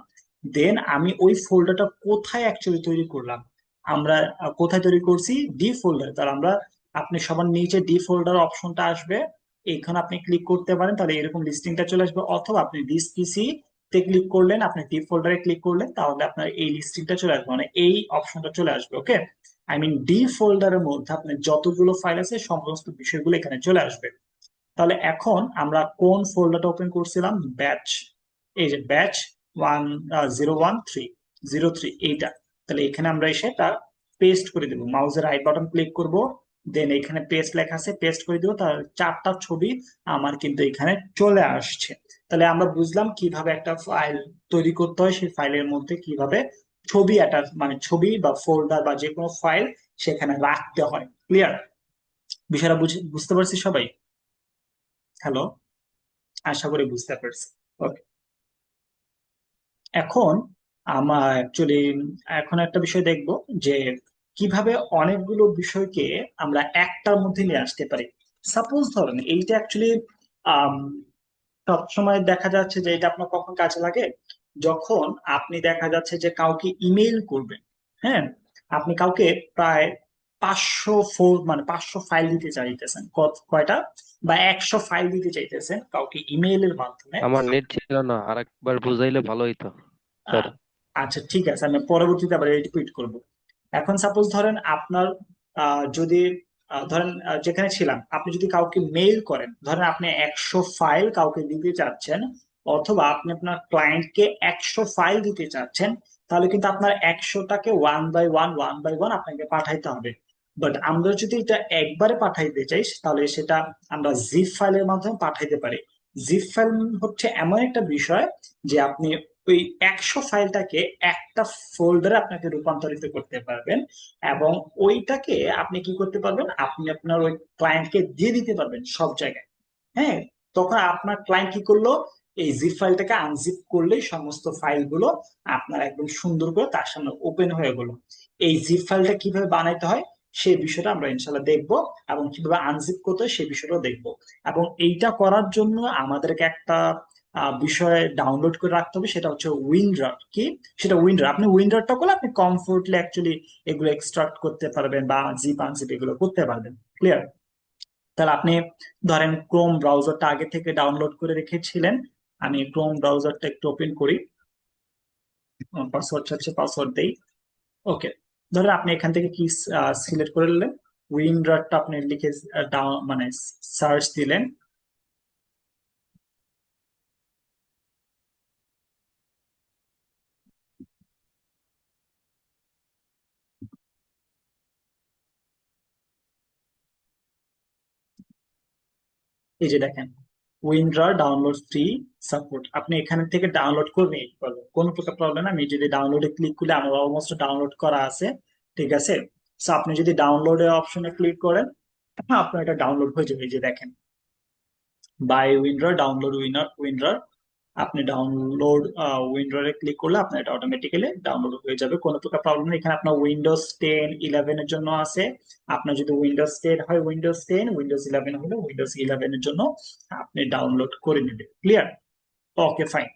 দেন আমি ওই ফোল্ডারটা কোথায় অ্যাকচুয়ালি তৈরি করলাম, আমরা কোথায় তৈরি করছি, ডি ফোল্ডার। তাহলে আমরা, আপনি সবার নিচে ডি ফোল্ডার অপশনটা আসবে, এখানে আপনি ক্লিক করতে পারেন, তাহলে এরকম লিস্টিংটা চলে আসবে। অথবা আপনি দিস পিসি তে ক্লিক করলেন, আপনি ডি ফোল্ডারে ক্লিক করলেন, তাহলে আপনার এই লিস্টিংটা চলে আসবে, মানে এই অপশনটা চলে আসবে। ওকে, আই মিন ডি ফোল্ডারের মধ্যে আপনার যতগুলো ফাইল আছে সমস্ত বিষয়গুলো এখানে চলে আসবে। তাহলে এখন আমরা কোন ফোল্ডারটা ওপেন করছিলাম, ব্যাচ, এই যে ব্যাচ 1013003 এইটা। তাহলে এখানে আমরা এসে এটা পেস্ট করে দেবো, মাউসের রাইট বাটন ক্লিক করব, দেন এখানে পেস্ট লেখা আছে, পেস্ট করে দেবো। তার চারটা ছবি আমার কিন্তু এখানে চলে আসছে। তাহলে আমরা বুঝলাম কিভাবে একটা ফাইল তৈরি করতে হয়, সেই ফাইলের মধ্যে কিভাবে ছবি অ্যাটাচ, মানে ছবি বা ফোল্ডার বা যে কোনো ফাইল সেখানে রাখতে হয়। ক্লিয়ার? বিষয়টা বুঝতে পারছি সবাই? হ্যালো, আশা করি বুঝতে পারছি। ওকে, এখন আমার অ্যাকচুয়ালি এখন একটা বিষয় দেখব যে কিভাবে অনেকগুলো বিষয়কে আমরা একটার মধ্যে নিয়ে আসতে পারি। সাপোজ ধরেন এইটা অ্যাকচুয়ালি সবসময় দেখা যাচ্ছে যে এটা আপনার কখন কাজে লাগে, যখন আপনি দেখা যাচ্ছে যে কাউকে ইমেইল করবেন। হ্যাঁ, আপনি কাউকে প্রায় 500 ফাইল দিতে চাইতেছেন, কয়টা, বা 100 ফাইল দিতে চাইতেছেন কাউকে ইমেইলের মাধ্যমে। আমার নেট ছিল না, আরেকবার বুঝাইলে ভালো হইতো স্যার। আহ, আচ্ছা ঠিক আছে, আমি পরবর্তীতে আবার রিপিট করব। এখন সাপোজ ধরেন আপনার যদি ধরেন যেখানে ছিলাম, আপনি যদি কাউকে মেইল করেন, ধরেন আপনি 100 ফাইল কাউকে দিতে চাচ্ছেন, অথবা আপনি আপনার ক্লায়েন্টকে 100 ফাইল দিতে চাচ্ছেন, তাহলে কিন্তু আপনার 100টাকে ওয়ান বাই ওয়ান আপনাকে পাঠাইতে হবে। বাট আমরা যদি এটা একবারে পাঠাইতে চাই, তাহলে সেটা আমরা জিপ ফাইলের মাধ্যমে পাঠাইতে পারি। জিপ ফাইল হচ্ছে এমন একটা বিষয় যে আপনি ওই 100 ফাইলটাকে একটা ফোল্ডারে আপনাকে রূপান্তরিত করতে পারবেন, এবং ওইটাকে আপনি কি করতে পারবেন, আপনি আপনার ওই ক্লায়েন্টকে দিয়ে দিতে পারবেন সব জায়গায়। হ্যাঁ, তখন আপনার ক্লায়েন্ট কি করলো, এই জিপ ফাইলটাকে আনজিপ করলেই সমস্ত ফাইলগুলো আপনার একদম সুন্দর করে তার সামনে ওপেন হয়ে গেল। এই জিপ ফাইলটা কিভাবে বানাইতে হয় সেই বিষয়টা আমরা ইনশাল্লাহ দেখবো, এবং কিভাবে আনজিপ করতে হয় সেই বিষয়টাও দেখবো। এবং এইটা করার জন্য আমাদেরকে একটা বিষয় ডাউনলোড করে রাখতে হবে, সেটা হচ্ছে উইন্ডার। কি সেটা? উইন্ডার। আপনি উইন্ডারটা করলে আপনি কমফোর্টলি অ্যাকচুয়ালি এগুলো এক্সট্রাক্ট করতে পারবেন বা জিপ আনজিপ এগুলো করতে পারবেন। ক্লিয়ার? তাহলে আপনি ধরেন ক্রোম ব্রাউজারটা আগে থেকে ডাউনলোড করে রেখেছিলেন, আমি ক্রোম ব্রাউজারটা একটু ওপেন করি, পাসওয়ার্ড চাচ্ছে, পাসওয়ার্ড দেই। ওকে, ধরেন আপনি এখান থেকে কি সিলেক্ট করে নিলেন, উইন্ডারটা আপনি লিখে ডাউন মানে সার্চ দিলেন। এই যে দেখেন, উইন্ডার ডাউনলোড ফ্রি সাপোর্ট, আপনি এখান থেকে ডাউনলোড করে নিতে পারবেন, কোনো প্রকার প্রবলেম। আমি যদি ডাউনলোডে ক্লিক করলে আমার অলমোস্ট ডাউনলোড করা আছে। ঠিক আছে, সো আপনি যদি ডাউনলোডের অপশনে ক্লিক করেন, আপনার এটা ডাউনলোড হয়ে যাবে। এই যে দেখেন, বাই উইন্ডার, ডাউনলোড উইন্ডার। আপনি ডাউনলোড উইন্ডোরে ক্লিক করলে আপনার এটা অটোমেটিক্যালি ডাউনলোড হয়ে যাবে, কোনো প্রকার প্রবলেম নেই। এখানে আপনার উইন্ডোজ 10 11 এর জন্য আছে। আপনার যদি উইন্ডোজ 10 হয় উইন্ডোজ 10, উইন্ডোজ 11 হলে উইন্ডোজ 11 এর জন্য আপনি ডাউনলোড করে নেবেন। ক্লিয়ার? ওকে, ফাইন।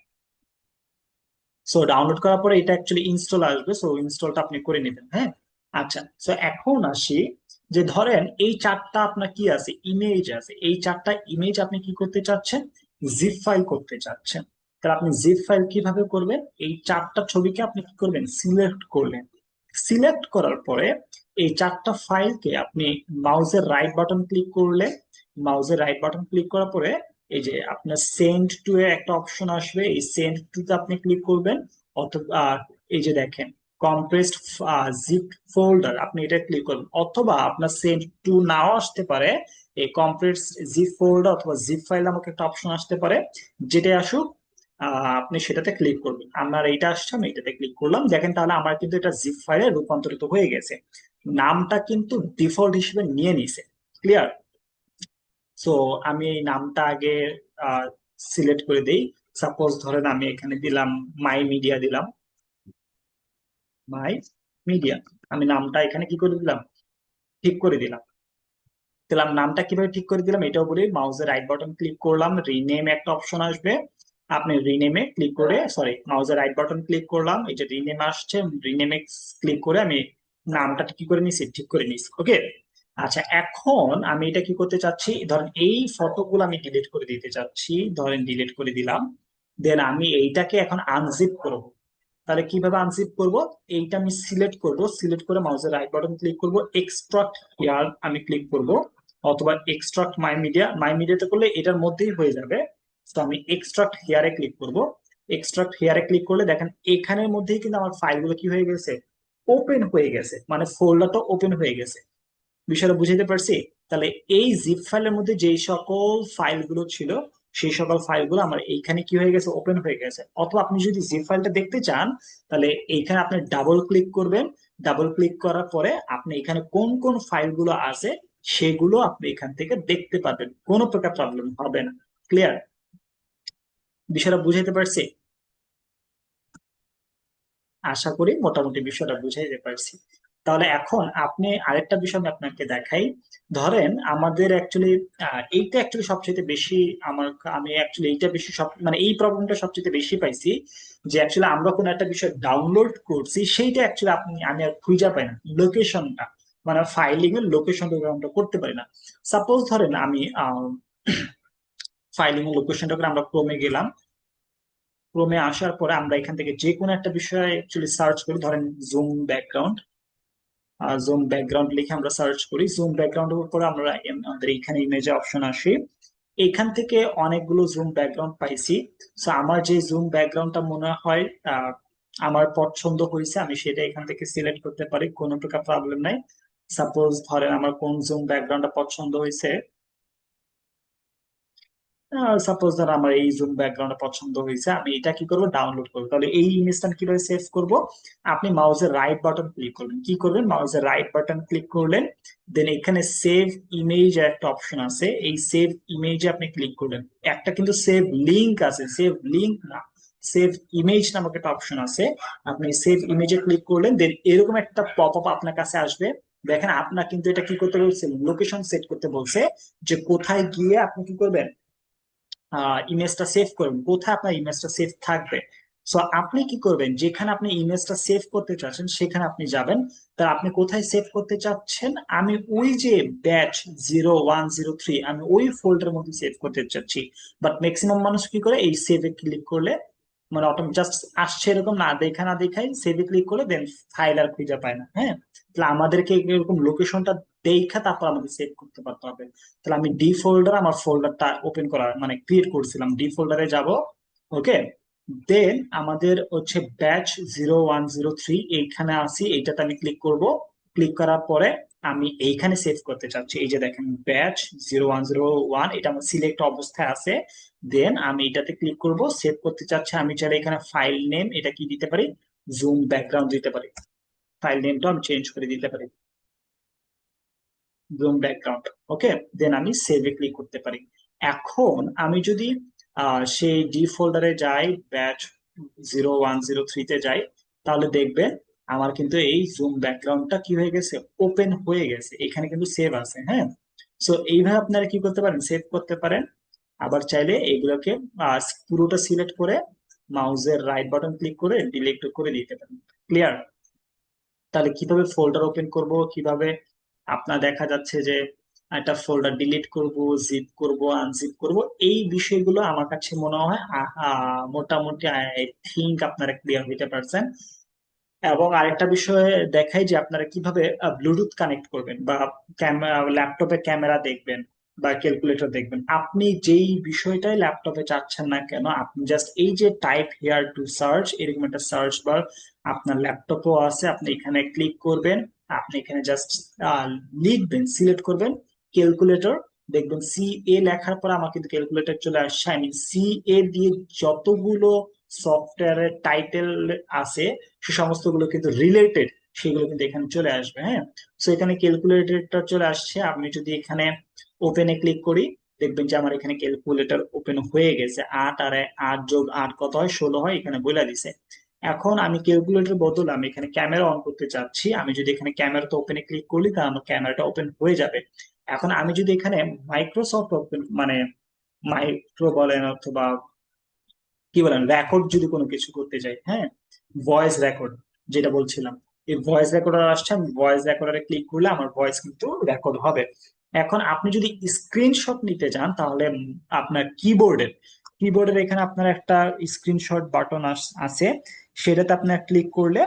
সো ডাউনলোড করার পরে এটা অ্যাকচুয়ালি ইনস্টল আসবে, সো ইনস্টলটা আপনি করে নেবেন। হ্যাঁ, আচ্ছা, সো এখন আসি যে ধরেন এই চারটা আপনার কি আছে, ইমেজ আছে, এই চারটা ইমেজ আপনি কি করতে চাচ্ছেন, জিপ ফাইল করতে চাচ্ছেন। তাহলে আপনি জিপ ফাইল কিভাবে করবেন, এই চারটা ছবিকে আপনি কি করবেন, সিলেক্ট করলেন। সিলেক্ট করার পরে এই চারটা ফাইলকে আপনি মাউসের রাইট বাটন ক্লিক করলে, মাউসের রাইট বাটন ক্লিক করার পরে এই যে আপনার সেন্ড টু এর একটা অপশন আসবে, এই সেন্ড টু তে আপনি ক্লিক করবেন। অথবা এই যে দেখেন কম্প্রেসড জিপ ফোল্ডার, আপনি এটা ক্লিক করবেন। অথবা আপনার সেন্ড টু নাও আসতে পারে, এই কম্প্রেসড জিপ ফোল্ডার অথবা জিপ ফাইল আমাকে একটা অপশন আসতে পারে, যেটাই আসুক আপনি সেটাতে ক্লিক করবেন। আমার এইটা আসছে, আমি এটাতে ক্লিক করলাম। দেখেন তাহলে আমার কিন্তু এটা জিপ ফাইলে রূপান্তরিত হয়ে গেছে, নামটা কিন্তু ডিফল্ট হিসেবে নিয়ে নিছে। ক্লিয়ার? সো আমি এই নামটা আগে সিলেক্ট করে দিই। সাপোজ ধরেন আমি এখানে দিলাম মাই মিডিয়া, দিলাম মাই মিডিয়া। আমি নামটা এখানে কি করে দিলাম, ঠিক করে দিলাম। দিলাম নামটা কিভাবে ঠিক করে দিলাম এটাও বলি, মাউসের রাইট বাটন ক্লিক করলাম, রিনেম একটা অপশন আসবে, আপনি রিনেমে ক্লিক করে, সরি, মাউসের রাইট বাটন ক্লিক করলাম, এই যে রিনেম আসছে, রিনেমে ক্লিক করে আমি নামটা কি করে নিছি, ঠিক করে নিছি। ওকে। আচ্ছা, এখন আমি এটা কি করতে চাচ্ছি, ধরেন এই ফটোগুলো আমি ডিলিট করে দিতে চাচ্ছি, ধরেন ডিলিট করে দিলাম। দেন আমি এইটাকে এখন আনজিপ করব। তাহলে কিভাবে আনজিপ করব, এইটা আমি সিলেক্ট করব, সিলেক্ট করে মাউসের রাইট বাটন ক্লিক করব, এক্সট্রাক্ট হিয়ার আমি ক্লিক করব, অথবা এক্সট্রাক্ট মাই মিডিয়া, মাই মিডিয়াতে করলে এটার মধ্যেই হয়ে যাবে। তো আমি এক্সট্রাক্ট হেয়ারে ক্লিক করব। এক্সট্রাক্ট হেয়ারে ক্লিক করলে দেখেন এখানের মধ্যেই কিন্তু আমার ফাইলগুলো কি হয়ে গেছে, ওপেন হয়ে গেছে, মানে ফোল্ডারটা ওপেন হয়ে গেছে। বিষয়টা বুঝতে পারছি? তাহলে এই জিপ ফাইলের মধ্যে যেই সকল ফাইলগুলো ছিল, সেই সকল ফাইলগুলো আমার এইখানে কি হয়ে গেছে, ওপেন হয়ে গেছে। অথবা আপনি যদি জিপ ফাইলটা দেখতে চান, তাহলে এইখানে আপনি ডাবল ক্লিক করবেন। ডাবল ক্লিক করার পরে আপনি এখানে কোন কোন ফাইলগুলো আছে সেগুলো আপনি এখান থেকে দেখতে পাবেন, কোনো প্রকার প্রবলেম হবে না। ক্লিয়ার? বিষয়টা বুঝাইতে পারছি? আশা করি মোটামুটি বিষয়টা বুঝাইতে পারছি। তাহলে এখন আপনি আরেকটা বিষয় আমি আপনাকে দেখাই। ধরেন আমাদের অ্যাকচুয়ালি এইটা অ্যাকচুয়ালি সবচেয়ে বেশি আমার, আমি অ্যাকচুয়ালি এইটা বেশি সব মানে এই প্রবলেমটা সবচেয়ে বেশি পাইছি, যে অ্যাকচুয়ালি আমরা কোনো একটা বিষয় ডাউনলোড করছি, সেইটা অ্যাকচুয়ালি আমি আর খুঁজে পাই না লোকেশনটা, মানে ফাইলিং এর লোকেশনটা আমরা করতে পারি না। সাপোজ ধরেন আমি ফাইলিং এর লোকেশনটা করে আমরা ক্রোমে গেলাম। ক্রোমে আসার পরে আমরা এখান থেকে যে কোনো একটা বিষয়ে অ্যাকচুয়ালি সার্চ করি, ধরেন জুম ব্যাকগ্রাউন্ড। জুম ব্যাকগ্রাউন্ড লিখে আমরা সার্চ করি, জুম ব্যাকগ্রাউন্ডের উপরে আমরা আমাদের এখানে ইমেজে অপশন আসে। এখান থেকে অনেকগুলো জুম ব্যাকগ্রাউন্ড পাইছি। সো আমার যে জুম ব্যাকগ্রাউন্ডটা মনে হয় আহ, আমার পছন্দ হয়েছে, আমি সেটা এখান থেকে সিলেক্ট করতে পারি, কোনো প্রকার প্রবলেম নাই। সাপোজ ধরেন আমার কোন জুম ব্যাকগ্রাউন্ডটা পছন্দ হয়েছে, সাপোজ ধর আমার এই জুম ব্যাকগ্রাউন্ড পছন্দ হয়েছে, আমি এটা কি করবো, ডাউনলোড করবো। তাহলে এই ইমেজটা কিভাবে সেভ করব, আপনি মাউসের রাইট বাটন ক্লিক করবেন, কি করবেন, মাউসের রাইট বাটন ক্লিক করলেন, দেন এখানে সেভ ইমেজ একটা অপশন আছে, এই সেভ ইমেজে আপনি ক্লিক করলেন। একটা কিন্তু সেভ লিংক আছে, সেভ লিংক না, সেভ ইমেজ নামক একটা অপশন আছে। আপনি সেভ ইমেজে ক্লিক করলেন, দেন এরকম একটা পপ আপ আপনার কাছে আসবে। দেখেন আপনার কিন্তু এটা কি করতে বলছে, লোকেশন সেট করতে বলছে, যে কোথায় গিয়ে আপনি কি করবেন, ইমেজটা সেভ করবেন, কোথায় আপনার ইমেজটা সেভ থাকবে। সো আপনি কি করবেন, যেখানে আপনি ইমেজটা সেভ করতে চাচ্ছেন সেখানে আপনি যাবেন। তা আপনি কোথায় সেভ করতে চাচ্ছেন, আমি ওই যে ব্যাচ 0103, আমি ওই ফোল্ডারের মধ্যে সেভ করতে চাচ্ছি। বাট ম্যাক্সিমাম মানুষ কি করে, এই সেভে ক্লিক করলে মানে অটোমেটিক জাস্ট আসছে, এরকম না দেখা না দেখাই সেভে ক্লিক করে দেন ফাইল আর খুঁজে পায় না। হ্যাঁ, তাহলে আমাদেরকে এরকম লোকেশনটা দেখা তারপর আমাদের সেভ করতে পারতে হবে। তাহলে আমি ডি ফোল্ডার, আমার ফোল্ডারটা ওপেন করা মানে ক্রিয়েট করছিলাম, ডি ফোল্ডারে যাব। ওকে। দেন আমাদের হচ্ছে ব্যাচ 0103, এইখানে আসি, এইটাতে আমি ক্লিক করব। ক্লিক করার পরে আমি এইখানে সেভ করতে চাচ্ছি, এই যে দেখেন ব্যাচ 0101, এটা আমার সিলেক্ট অবস্থায় আছে। দেন আমি এটাতে ক্লিক করব, সেভ করতে চাচ্ছি। আমি চাইলে এখানে ফাইল নেম এটা কি দিতে পারি, জুম ব্যাকগ্রাউন্ড দিতে পারি, ফাইল নেমটা আমি চেঞ্জ করে দিতে পারি, জুম ব্যাকগ্রাউন্ড। ওকে। দেন আমি সেভে ক্লিক করতে পারি। এখন আমি যদি সেই ডি ফোল্ডারে যাই, ব্যাচ 0103-তে যাই, তাহলে দেখবেন আমার কিন্তু এই জুম ব্যাকগ্রাউন্ডটা কি হয়ে গেছে, ওপেন হয়ে গেছে, এখানে কিন্তু সেভ আছে। হ্যাঁ। সো এইভাবে আপনারা কি করতে পারেন, সেভ করতে পারেন। আবার চাইলে এগুলোকে পুরোটা সিলেক্ট করে মাউসের রাইট বাটন ক্লিক করে ডিলিট করে দিতে পারেন। ক্লিয়ার? তাহলে কিভাবে ফোল্ডার ওপেন করব, কিভাবে আপনার দেখা যাচ্ছে যে একটা ফোল্ডার ডিলিট করব, জিপ করব, আনজিপ করব, এই বিষয়গুলো আমার কাছে মনে হয় মোটামুটি আই থিংক আপনারা ক্লিয়ার হইতে পারছেন। এবং আরেকটা বিষয় দেখাই যে আপনারা কিভাবে ব্লুটুথ কানেক্ট করবেন, বা ল্যাপটপে ক্যামেরা দেখবেন, বা ক্যালকুলেটর দেখবেন। আপনি যেই বিষয়টাই ল্যাপটপে চাচ্ছেন না কেন, আপনি জাস্ট এই যে টাইপ হিয়ার টু সার্চ, এরকম একটা সার্চ বার আপনার ল্যাপটপও আছে, আপনি এখানে ক্লিক করবেন। আপনি এখানে জাস্ট লিখবেন, সিলেক্ট করবেন ক্যালকুলেটর, দেখবেন সি এ লেখার পর আমার কিন্তু ক্যালকুলেটর চলে আসছে। আমি সি এ দিয়ে যতগুলো সফটওয়্যারের টাইটেল আছে সে সমস্ত গুলো কিন্তু রিলেটেড, সেগুলো কিন্তু এখানে চলে আসবে। হ্যাঁ। সো এখানে ক্যালকুলেটরটা চলে আসছে, আমি যদি এখানে ওপেনে ক্লিক করি, দেখবেন যে আমার এখানে ক্যালকুলেটর ওপেন হয়ে গেছে। 8 আর 8 যোগ 8 কত হয়, 16 হয়, এখানে বলে দিছে। এখন আমি ক্যালকুলেটর বদলে আমি এখানে ক্যামেরা অন করতে চাচ্ছি, আমি যদি এখানে ক্যামেরাটা ওপেনে ক্লিক করি তাহলে আমার ক্যামেরাটা ওপেন হয়ে যাবে। এখন আমি যদি এখানে মাইক্রোসফট ওপেন মানে মাইক্রো বলেন অথবা কি বলেন, রেকর্ড যদি কোনো কিছু করতে যাই, হ্যাঁ, ভয়েস রেকর্ড যেটা বলছিলাম, এই ভয়েস রেকর্ডার আসছে, আমি ভয়েস রেকর্ডারে ক্লিক করলে আমার ভয়েস কিন্তু রেকর্ড হবে। এখন আপনি যদি স্ক্রিনশট নিতে চান তাহলে আপনার কিবোর্ডের এখানে আপনার একটা স্ক্রিনশট বাটন আছে, সেটাতে আপনার ক্লিক করলে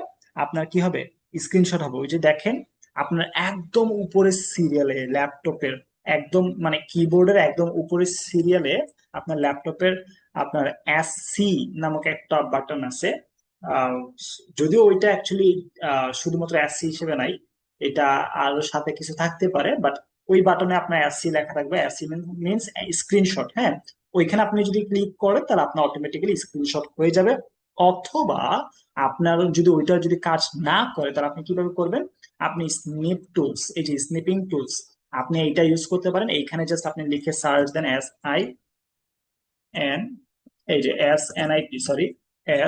আপনার কি হবে, স্ক্রিনশট হবে। ওই যে দেখেন, আপনার একদম উপরের সিরিয়ালে ল্যাপটপের, একদম মানে কিবোর্ডের একদম উপরের সিরিয়ালে আপনার ল্যাপটপের আপনার এসসি নামক একটা বাটন আছে। আহ, যদিও ওইটা অ্যাকচুয়ালি শুধুমাত্র এসসি হিসেবে নাই, এটা আরো সাথে কিছু থাকতে পারে, বাট ওই বাটনে আপনার এসসি লেখা থাকবে। এসসি মিনস স্ক্রিনশট, হ্যাঁ। ওইখানে আপনি যদি ক্লিক করেন তাহলে আপনার অটোমেটিক্যালি স্ক্রিনশট হয়ে যাবে। অথবা আপনার যদি ওইটা যদি কাজ না করে তাহলে আপনি কিভাবে করবেন, আপনি স্নিপ টুলস, এই যে স্নিপিং টুলস, আপনি এইটা ইউজ করতে পারেন। এইখানে জাস্ট আপনি লিখে সার্চ দেন এন, এই যে SNIP, সরি,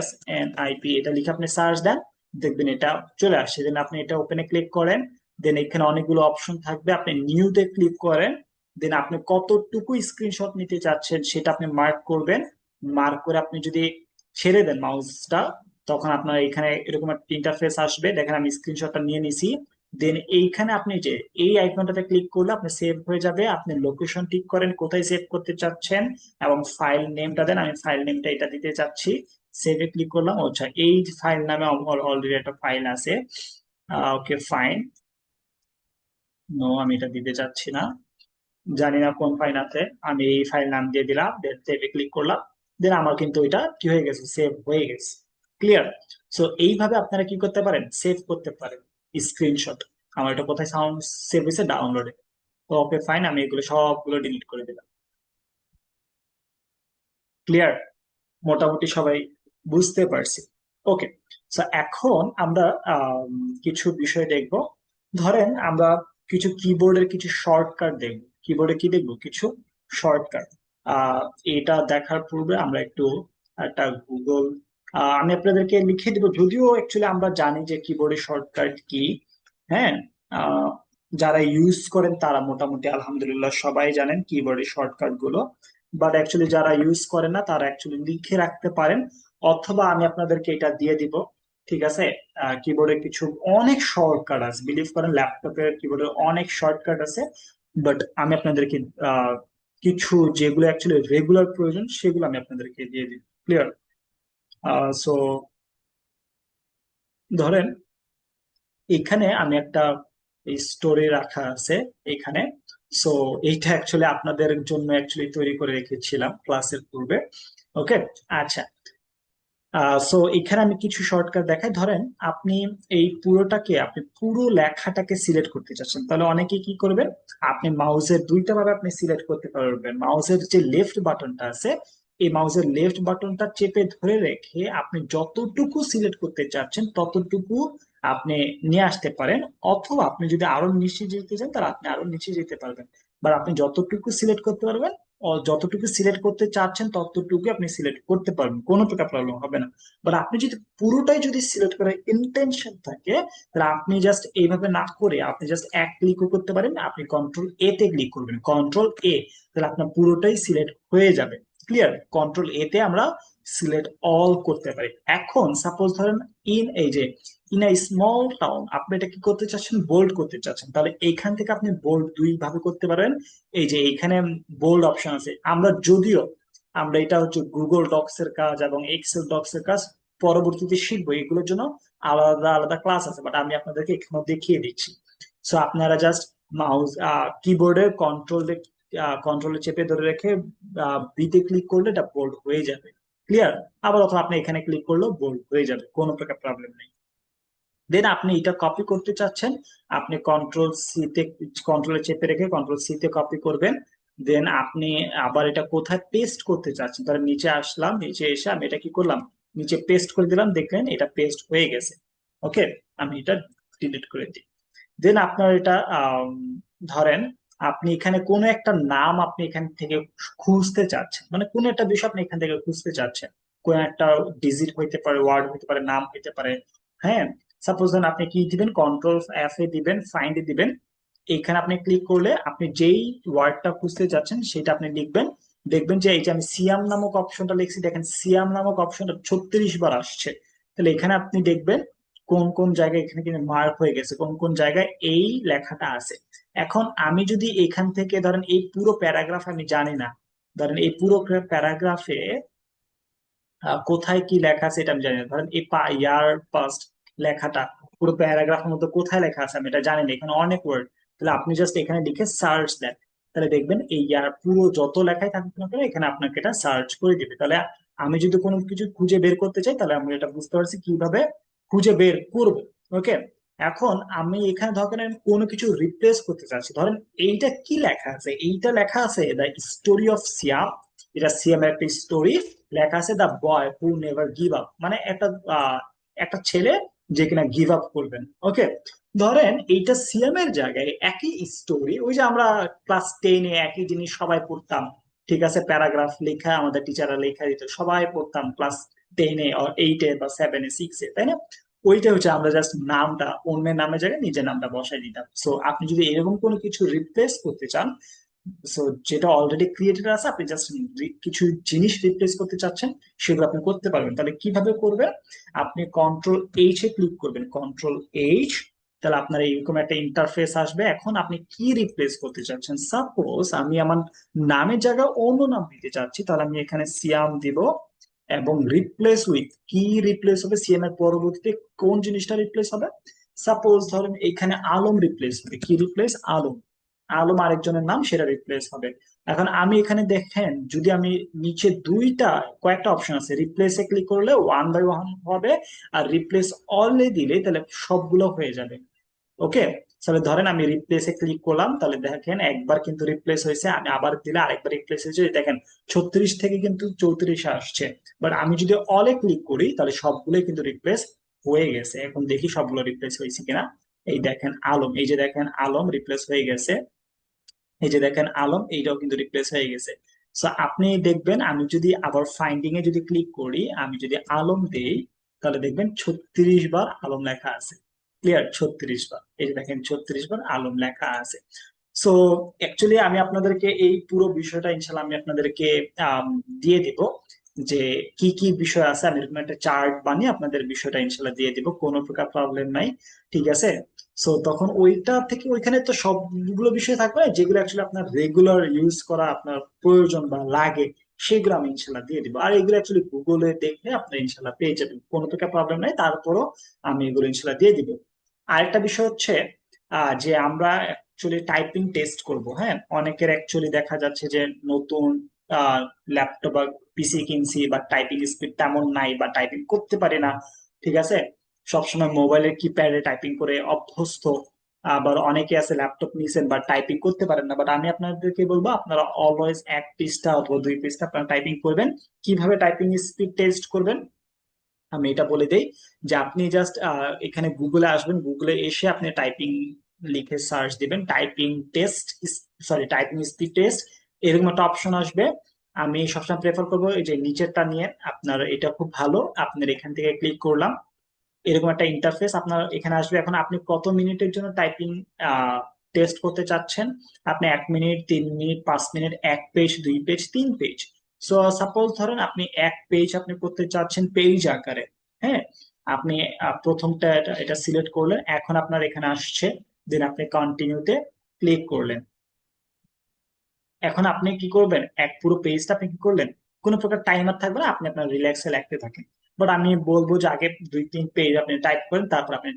SNIP, এটা লিখে আপনি সার্চ দেন, দেখবেন এটা চলে আসছে। দেন আপনি এটা ওপেনে ক্লিক করেন, দেন এখানে অনেকগুলো অপশন থাকবে, আপনি নিউতে ক্লিক করেন। দেন আপনি কতটুকু স্ক্রিনশট নিতে চাচ্ছেন সেটা আপনি মার্ক করবেন। মার্ক করে আপনি যদি ছেড়ে দেন মাউসটা, তখন আপনার এখানে এরকম একটা ইন্টারফেস আসবে। দেখেন আমি স্ক্রিনশটটা নিয়ে নিছি। দেন এইখানে আপনি যে এই আইকনটাতে ক্লিক করলে আপনি সেভ হয়ে যাবে। আপনি লোকেশন ঠিক করেন কোথায় সেভ করতে চাচ্ছেন এবং ফাইল নেমটা দেন, আমি ফাইল নেমটা এটা দিতে চাচ্ছি। সেভে ক্লিক করলাম। আচ্ছা, এই ফাইল নামে অলরেডি একটা ফাইল আছে। ওকে ফাইন, নো আমি এটা দিতে চাচ্ছি না, জানি না কোন ফাইল আছে। আমি এই ফাইল নাম দিয়ে দিলাম, দেন সেভে ক্লিক করলাম। দেন আমার কিন্তু এটা কি হয়ে গেছে, সেভ হয়ে গেছে। ক্লিয়ার? সো এইভাবে আপনারা কি করতে পারেন, সেভ করতে পারেন স্ক্রিনশট। আমার এটা কোথায় সাউন্ড সেভ হয়েছে, ডাউনলোডে। তো ওকে ফাইন, আমি এগুলো সবগুলো ডিলিট করে দিলাম। ক্লিয়ার? মোটামুটি সবাই বুঝতে পারছি। ওকে, তো এখন আমরা আম, কিছু বিষয় দেখব। ধরেন আমরা কিছু কিবোর্ডের কিছু শর্টকাট দেখব। কিবোর্ডে কি দেখব, কিছু শর্টকাট। আহ এটা দেখার পূর্বে আমরা একটু একটা গুগল, আমি আপনাদেরকে লিখে দিব, যদিও অ্যাকচুয়ালি আমরা জানি যে কিবোর্ডের শর্টকাট কি। হ্যাঁ, আহ, যারা ইউজ করেন তারা মোটামুটি আলহামদুলিল্লাহ সবাই জানেন কিবোর্ডের শর্টকাট গুলো। বাট অ্যাকচুয়ালি যারা ইউজ করেন না তারা অ্যাকচুয়ালি লিখে রাখতে পারেন, অথবা আমি আপনাদেরকে এটা দিয়ে দিব। ঠিক আছে? কিবোর্ডে কিছু অনেক শর্টকাট আছে, বিলিভ করেন ল্যাপটপের কিবোর্ডে অনেক শর্টকাট আছে। বাট আমি আপনাদেরকে আহ, কিছু যেগুলো অ্যাকচুয়ালি রেগুলার প্রয়োজন সেগুলো আমি আপনাদেরকে দিয়ে দিব। ক্লিয়ার? সো ধরেন এখানে আমি একটা স্টোরি রাখা আছে এখানে। সো এইটা অ্যাকচুয়ালি আপনাদের জন্য অ্যাকচুয়ালি তৈরি করে রেখেছিলাম ক্লাসের পূর্বে। ওকে, আচ্ছা। সো এখানে আমি কিছু শর্টকাট দেখাই। ধরেন আপনি এই পুরোটাকে, আপনি পুরো লেখাটাকে সিলেক্ট করতে চাচ্ছেন, তাহলে অনেকে কি করবেন, আপনি মাউসের দুইটা ভাবে আপনি সিলেক্ট করতে পারবেন। মাউসের যে লেফট বাটনটা আছে, এই মাউসের লেফট বাটনটা চেপে ধরে রেখে আপনি যতটুকু সিলেক্ট করতে চাচ্ছেন ততটুকু আপনি নিয়ে আসতে পারেন। অথবা আপনি যদি আরো নিচে যেতে চান তাহলে আপনি আরো নিচে যেতে পারবেন। বা আপনি যতটুকু সিলেক্ট করতে পারবেন, যতটুকু সিলেক্ট করতে চাচ্ছেন ততটুকু আপনি সিলেক্ট করতে পারবেন, কোনো প্রকার প্রবলেম হবে না। বাট আপনি যদি পুরোটাই যদি সিলেক্ট করার ইন্টেনশন থাকে, তাহলে আপনি জাস্ট এইভাবে না করে আপনি জাস্ট এক ক্লিকও করতে পারেন। আপনি কন্ট্রোল এ তে ক্লিক করবেন, কন্ট্রোল এ, তাহলে আপনার পুরোটাই সিলেক্ট হয়ে যাবে। ক্লিয়ার? কন্ট্রোল এ তে আমরা সিলেক্ট অল করতে পারি। এখন সাপোজ ধরেন এই যে ইন এ স্মল টাউন, আপনি এটা কি করতে চাচ্ছেন, বোল্ড করতে চাচ্ছেন, তাহলে এইখান থেকে আপনি বোল্ড দুই ভাবে করতে পারেন। এই যে এইখানে বোল্ড অপশন আছে। আমরা এটা হচ্ছে গুগল ডক্স এর কাজ এবং এক্সেল ডক্স এর কাজ পরবর্তীতে শিখবো, এগুলোর জন্য আলাদা আলাদা ক্লাস আছে, বাট আমি আপনাদেরকে এখানে দেখিয়ে দিচ্ছি। সো আপনারা জাস্ট মাউস কিবোর্ডের কন্ট্রোলে চেপে ধরে রেখে বিতে ক্লিক করলে এটা বোল্ড হয়ে যাবে। ক্লিয়ার? আবার অথবা আপনি এখানে ক্লিক করলেও বোল্ড হয়ে যাবে, কোনো প্রকার প্রবলেম নেই। দেন আপনি এটা কপি করতে চাচ্ছেন, আপনি কন্ট্রোলে চেপে রেখে কন্ট্রোল সি তে কপি করবেন। দেন আপনি আবার এটা কোথায় পেস্ট করতে চাচ্ছেন, তাহলে নিচে আসলাম, নিচে এসে আমি এটা কি করলাম, নিচে পেস্ট করে দিলাম, দেখলেন এটা পেস্ট হয়ে গেছে। ওকে, আমি এটা ডিলিট করে দিই। দেন আপনার এটা ধরেন আপনি এখানে কোনো একটা নাম আপনি এখান থেকে খুঁজতে চাচ্ছেন, মানে কোনো একটা বিষয় আপনি এখান থেকে খুঁজতে চাচ্ছেন, কোন একটা ডিজিট হইতে পারে, ওয়ার্ড হইতে পারে, নাম হইতে পারে। হ্যাঁ, সাপোজ দেন আপনি কি দিবেন, কন্ট্রোল এফ এ দিবেন, ফাইন্ড দিবেন। এখানে আপনি ক্লিক করলে আপনি যেই ওয়ার্ডটা খুঁজতে যাচ্ছেন সেটা আপনি লিখবেন। দেখবেন যে এই যে আমি সিয়াম নামক অপশনটা লিখছি, দেখেন সিয়াম নামক অপশনটা 36 বার আসছে। তাহলে এখানে আপনি দেখবেন কোন কোন জায়গায় এখানে কিন্তু মার্ক হয়ে গেছে, কোন কোন জায়গায় এই লেখাটা আছে। এখন আমি যদি এখান থেকে ধরেন এই পুরো প্যারাগ্রাফ আমি জানি না, ধরেন এই পুরো প্যারাগ্রাফে কোথায় কি লেখা আছে এটা আমি জানি না, ধরেন এই ইয়ার পাস্ট লেখাটা পুরো প্যারাগ্রাফের মধ্যে কোথায় লেখা আছে আমি এটা জানি না, এখানে অনেক ওয়ার্ড। তাহলে আপনি জাস্ট এখানে লিখে সার্চ দেন, তাহলে দেখবেন এই ইয়ার পুরো যত লেখাই থাকুক না কেন এখানে আপনাকে এটা সার্চ করে দিবে। তাহলে আমি যদি কোনো কিছু খুঁজে বের করতে চাই তাহলে আমি এটা বুঝতে পারছি কিভাবে খুঁজে বের করব। ওকে, এখন আমি এখানে ধরেন কোনো কিছু রিপ্লেস করতে চাচ্ছি, ধরেন এইটা কি লেখা আছে, এইটা লেখা আছে দ্য স্টোরি অফ সিয়াম, এটা সিয়ামের একটা স্টোরি। লেখা আছে the boy who never give up, মানে একটা ছেলে যে কিনা গিভ আপ করবেন। ওকে, ধরেন এইটা সিয়ামের জায়গায় একই স্টোরি, ওই যে আমরা ক্লাস 10-এ একই জিনিস সবাই পড়তাম, ঠিক আছে, প্যারাগ্রাফ লেখা আমাদের টিচাররা লেখা দিত, সবাই পড়তাম ক্লাস 10-এ, 8-এ বা 7-এ, 6-এ, তাই না? ওইটা হচ্ছে আমরা জাস্ট নামটা অন্যের নামের জায়গায় নিজের নামটা বসাই দিতাম। সো আপনি যদি এরকম কোনো কিছু রিপ্লেস করতে চান, সো যেটা অলরেডি ক্রিয়েটেড আছে, আপনি জাস্ট কিছু জিনিস রিপ্লেস করতে চাচ্ছেন, সেগুলো আপনি করতে পারবেন। তাহলে কিভাবে করবেন? আপনি কন্ট্রোল H এ ক্লিক করবেন, কন্ট্রোল H, তাহলে আপনার এইরকম একটা ইন্টারফেস আসবে। এখন আপনি কি রিপ্লেস করতে চাচ্ছেন? সাপোজ আমি আমার নামের জায়গায় অন্য নাম দিতে চাচ্ছি, তাহলে আমি এখানে সিয়াম দিব এবং রিপ্লেস উইথ কি রিপ্লেস হবে, সিএম এর পরবর্তীতে কোন জিনিসটা রিপ্লেস হবে? সাপোজ ধরেন এখানে আলম রিপ্লেস হবে, কি রিপ্লেস? আলম। আলম আরেকজনের নাম, সেটা রিপ্লেস হবে। এখন আমি এখানে দেখেন যদি আমি নিচে কয়েকটা অপশন আছে, রিপ্লেসে ক্লিক করলে 1 বাই 1 হবে, আর রিপ্লেস অলে দিলে তাহলে সবগুলো হয়ে যাবে। ওকে, তাহলে ধরেন আমি রিপ্লেসে ক্লিক করলাম, তাহলে দেখেন একবার কিন্তু রিপ্লেস হয়েছে, আমি আবার দিলে আরেকবার রিপ্লেস হয়েছে, দেখেন 36 থেকে কিন্তু 34 আসছে। বাট আমি যদি অলে ক্লিক করি তাহলে সবগুলোই কিন্তু রিপ্লেস হয়ে গেছে। এখন দেখি সবগুলো রিপ্লেস হয়েছে কিনা। এই দেখেন আলম, এই যে দেখেন আলম রিপ্লেস হয়ে গেছে, এই যে দেখেন আলম, এইটাও কিন্তু রিপ্লেস হয়ে গেছে। সো আপনি দেখবেন আমি যদি আবার ফাইন্ডিং এ যদি ক্লিক করি, আমি যদি আলম দেই, তাহলে দেখবেন 36 বার আলম লেখা আছে। ক্লিয়ার? 36 বার, এই যে দেখেন 36 বার আলম লেখা আছে। সো অ্যাকচুয়ালি আমি আপনাদেরকে এই পুরো বিষয়টা ইনশাল্লাহ আমি আপনাদেরকে আম, দিয়ে দিব, যে কি কি বিষয় আছে, আমি এরকম একটা চার্ট বানিয়ে আপনাদের বিষয়টা ইনশাল্লাহ দিয়ে দিব, কোনো প্রকার প্রবলেম নাই। ঠিক আছে, সো তখন ওইটা থেকে ওইখানে তো সবগুলো বিষয় থাকবে না, যেগুলো অ্যাকচুয়ালি আপনার রেগুলার ইউজ করা আপনার প্রয়োজন বা লাগে, সেগুলো আমি ইনশাল্লাহ দিয়ে দিব। আর এগুলো অ্যাকচুয়ালি গুগলে দেখলে আপনি ইনশাল্লাহ পেয়ে যাবেন, কোনো প্রকার প্রবলেম নাই, তারপরও আমি এগুলো ইনশাল্লাহ দিয়ে দিব। আরেকটা বিষয় হচ্ছে যে আমরা অ্যাকচুয়ালি টাইপিং টেস্ট করব। হ্যাঁ, অনেকের অ্যাকচুয়ালি দেখা যাচ্ছে যে নতুন ল্যাপটপ বা পিসি কিনছি, বা টাইপিং স্পিড তেমন নাই, বা টাইপিং করতে পারি না, ঠিক আছে, সবসময় মোবাইলের কিপ্যাডে টাইপিং করে অভ্যস্ত। আবার অনেকে আছে ল্যাপটপ নিয়েছেন বা টাইপিং করতে পারেন না, বাট আমি আপনাদেরকে বলবো আপনারা অলওয়েজ 1 পৃষ্ঠা অথবা 2 পৃষ্ঠা আপনারা টাইপিং করবেন। কিভাবে টাইপিং স্পিড টেস্ট করবেন আমি এটা বলে দেই, যে আপনি জাস্ট এখানে গুগলে আসবেন, গুগলে এসে আপনি টাইপিং লিখে সার্চ দিবেন, typing test, sorry typing speed test, এরকম একটা অপশন আসবে। আমি সবসময় প্রেফার করবো এই যে নিচেরটা নিয়ে, আপনার এটা খুব ভালো, আপনার এখান থেকে ক্লিক করলাম, এরকম একটা ইন্টারফেস আপনার এখানে আসবে। এখন আপনি কত মিনিটের জন্য টাইপিং টেস্ট করতে চাচ্ছেন? আপনি 1 minute, 3 minute, 5 minute, 1 page, 2 page, 3 page. So suppose ধরেন আপনি 1 পেজ আপনি করতে চাচ্ছেন পেজ আকারে। হ্যাঁ, আপনি প্রথমটা এটা এটা সিলেক্ট করলেন, এখন আপনার এখানে আসছে, দেন আপনি কন্টিনিউতে ক্লিক করলেন। এখন আপনি কি করবেন, এক পুরো পেজটা আপনি কি করলেন, কোনো প্রকার টাইমার থাকবে না, আপনি আপনার রিল্যাক্সে লিখতে থাকেন। বাট আমি বলবো যে আগে 2-3 পেজ আপনি টাইপ করেন, তারপর আপনি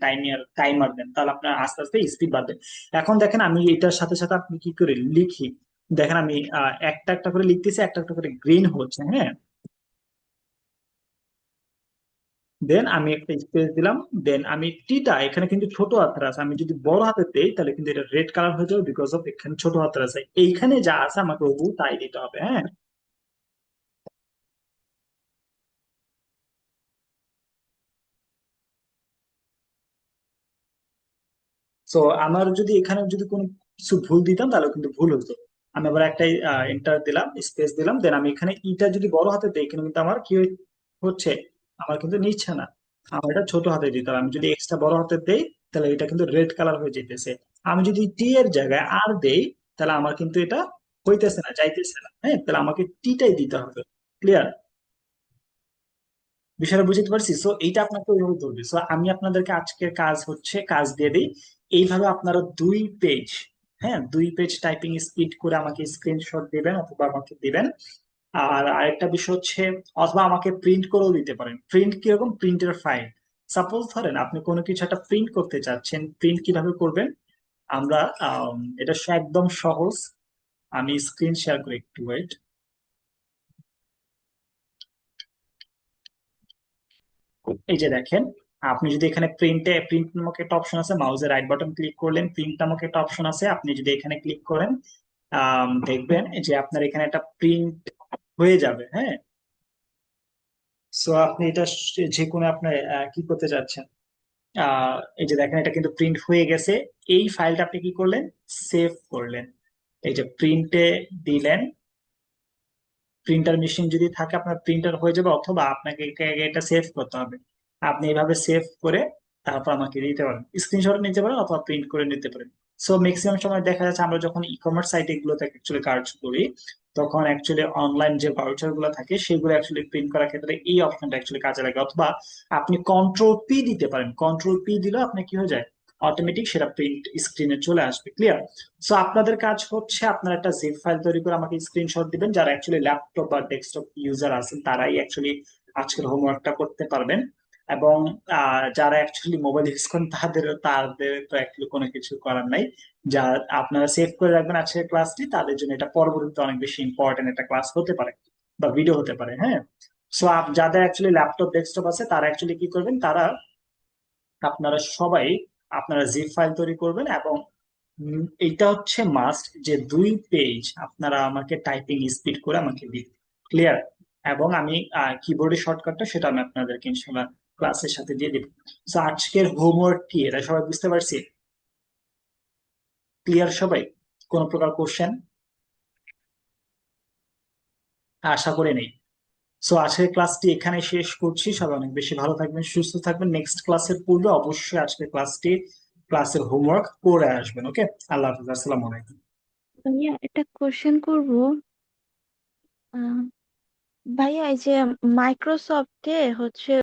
টাইমার দেন, তাহলে আপনার আস্তে আস্তে স্পিড বাড়বে। এখন দেখেন আমি এটার সাথে সাথে আপনি কি করে লিখি, দেখেন আমি একটা একটা করে লিখতেছি, একটা একটা করে গ্রিন হচ্ছে। হ্যাঁ, দেন আমি একটা স্পেস দিলাম, দেন আমি টিটা এখানে কিন্তু ছোট হাতের আছে, আমি যদি বড় হাতে দেই তাহলে কিন্তু এটা রেড কালার হয়ে যাবে, বিকজ অফ এখানে ছোট হাতের আছে, এইখানে যা আছে আমাকে হুবহু তাই দিতে হবে। হ্যাঁ, তো আমার যদি এখানে যদি কোনো কিছু ভুল দিতাম তাহলে কিন্তু ভুল হতো। আমি আবার একটাই এন্টার দিলাম, স্পেস দিলাম, দেন আমি এখানে ইটা যদি বড় হাতে দিই এখানে কিন্তু আমার কি হচ্ছে, আমার কিন্তু নিচ্ছে না, আমার এটা ছোট হাতে দিতে হবে। আমি যদি এক্সট্রা বড় হাতে দেই তাহলে এটা কিন্তু রেড কালার হয়ে যেতেছে। আমি যদি টি এর জায়গায় আর দেই তাহলে আমার কিন্তু এটা হইতেছে না, যাইতেছে না, হ্যাঁ, তাহলে আমাকে টিটাই দিতে হবে। ক্লিয়ার? বিষয়টা বুঝতে পারছি। সো এইটা আপনাকে ওইভাবে ধরবে। সো আমি আপনাদেরকে আজকের কাজ হচ্ছে, কাজ দিয়ে দিই এইভাবে, আপনারা 2 পেজ, হ্যাঁ, 2 পেজ টাইপিং স্পিড করে আমাকে স্ক্রিনশট দিবেন অথবা আমাকে দিবেন। আর আরেকটা বিষয় হচ্ছে, অথবা আমাকে প্রিন্ট করেও দিতে পারেন। প্রিন্ট কিরকম? প্রিন্টের ফাইল। সাপোজ ধরেন আপনি কোনো কিছু একটা প্রিন্ট করতে চাচ্ছেন, প্রিন্ট কিভাবে করবেন? আমরা এটা একদম সহজ। আমি স্ক্রিন শেয়ার করি, একটু ওয়েট। এই যে দেখেন, আপনি যদি এখানে প্রিন্ট নামক একটা অপশন আছে, মাউসের রাইট বাটন ক্লিক করলেন, প্রিন্ট নামক একটা অপশন আছে, আপনি যদি এখানে ক্লিক করেন, দেখবেন যে আপনার এখানে একটা প্রিন্ট হয়ে যাবে, হ্যাঁ। সো আপনি এটা যে কোনো আপনার কি করতে চাচ্ছেন, এই যে দেখেন, এটা কিন্তু প্রিন্ট হয়ে গেছে। এই ফাইলটা আপনি কি করলেন? সেভ করলেন। এই যে প্রিন্টে দিলেন। প্রিন্টার মেশিন যদি থাকে আপনার প্রিন্টার হয়ে যাবে, অথবা আপনাকে এটা সেভ করতে হবে। আপনি এভাবে সেভ করে তারপর আমাকে দিতে পারেন, স্ক্রিনশট নিতে পারেন অথবা প্রিন্ট করে নিতে পারেন। সো ম্যাক্সিমাম সময় দেখা যাচ্ছে আমরা যখন ই কমার্স সাইট এগুলোতে অ্যাকচুয়ালি কাজ করি, তখন অ্যাকচুয়ালি অনলাইন যে ভাউচার গুলো থাকে সেগুলো অ্যাকচুয়ালি প্রিন্ট করার ক্ষেত্রে এই অপশনটা অ্যাকচুয়ালি কাজে লাগে। অথবা আপনি কন্ট্রোল P দিতে পারেন, কন্ট্রোল P দিলে আপনি কি হয়ে যায়, অটোমেটিক সেটা প্রিন্ট স্ক্রিনে চলে আসবে। ক্লিয়ার? সো আপনাদের কাজ হচ্ছে, আপনারা একটা জিপ ফাইল তৈরি করে আমাকে স্ক্রিনশট দিবেন। যারা অ্যাকচুয়ালি ল্যাপটপ বা ডেস্কটপ ইউজার আছেন তারাই অ্যাকচুয়ালি আজকের হোমওয়ার্কটা করতে পারবেন। এবং যারা অ্যাকচুয়ালি মোবাইল ইউজ করেন তাদের তাদের তো অ্যাকচুয়ালি কোনো কিছু করার নাই। যা আপনারা সেভ করে রাখবেন আজকের ক্লাসটি, তাদের জন্য এটা পরবর্তীতে অনেক বেশি ইম্পর্টেন্ট একটা ক্লাস হতে পারে বা ভিডিও হতে পারে, হ্যাঁ। সো যাদের অ্যাকচুয়ালি ল্যাপটপ ডেস্কটপ আছে তারা অ্যাকচুয়ালি কি করবেন, তারা আপনারা সবাই আপনারা জিপ ফাইল তৈরি করবেন। এবং এইটা হচ্ছে মাস্ট যে 2 পেজ আপনারা আমাকে টাইপিং স্পিড করে আমাকে দিন। ক্লিয়ার? এবং আমি কিবোর্ডের শর্টকাটটা সেটা আমি আপনাদেরকে ইনশাল্লাহ ক্লাসের সাথে দিয়ে দিব। তো আজকের হোমওয়ার্ক কি, এটা সবাই বুঝতে পারছি? ক্লিয়ার সবাই? কোনো প্রকার কোশ্চেন? আশা করে নেই। সো আজকের ক্লাসটি এখানে শেষ করছি। সবাই অনেক বেশি ভালো থাকবেন, সুস্থ থাকবেন। নেক্সট ক্লাসের পূর্বে অবশ্যই আজকের ক্লাসের হোমওয়ার্ক করে আসবেন। ওকে? আল্লাহ হাফিজ, আসসালামু আলাইকুম। ভাইয়া একটা কোশ্চেন করব। আহ, ভাইয়া এই যে মাইক্রোসফটে হচ্ছে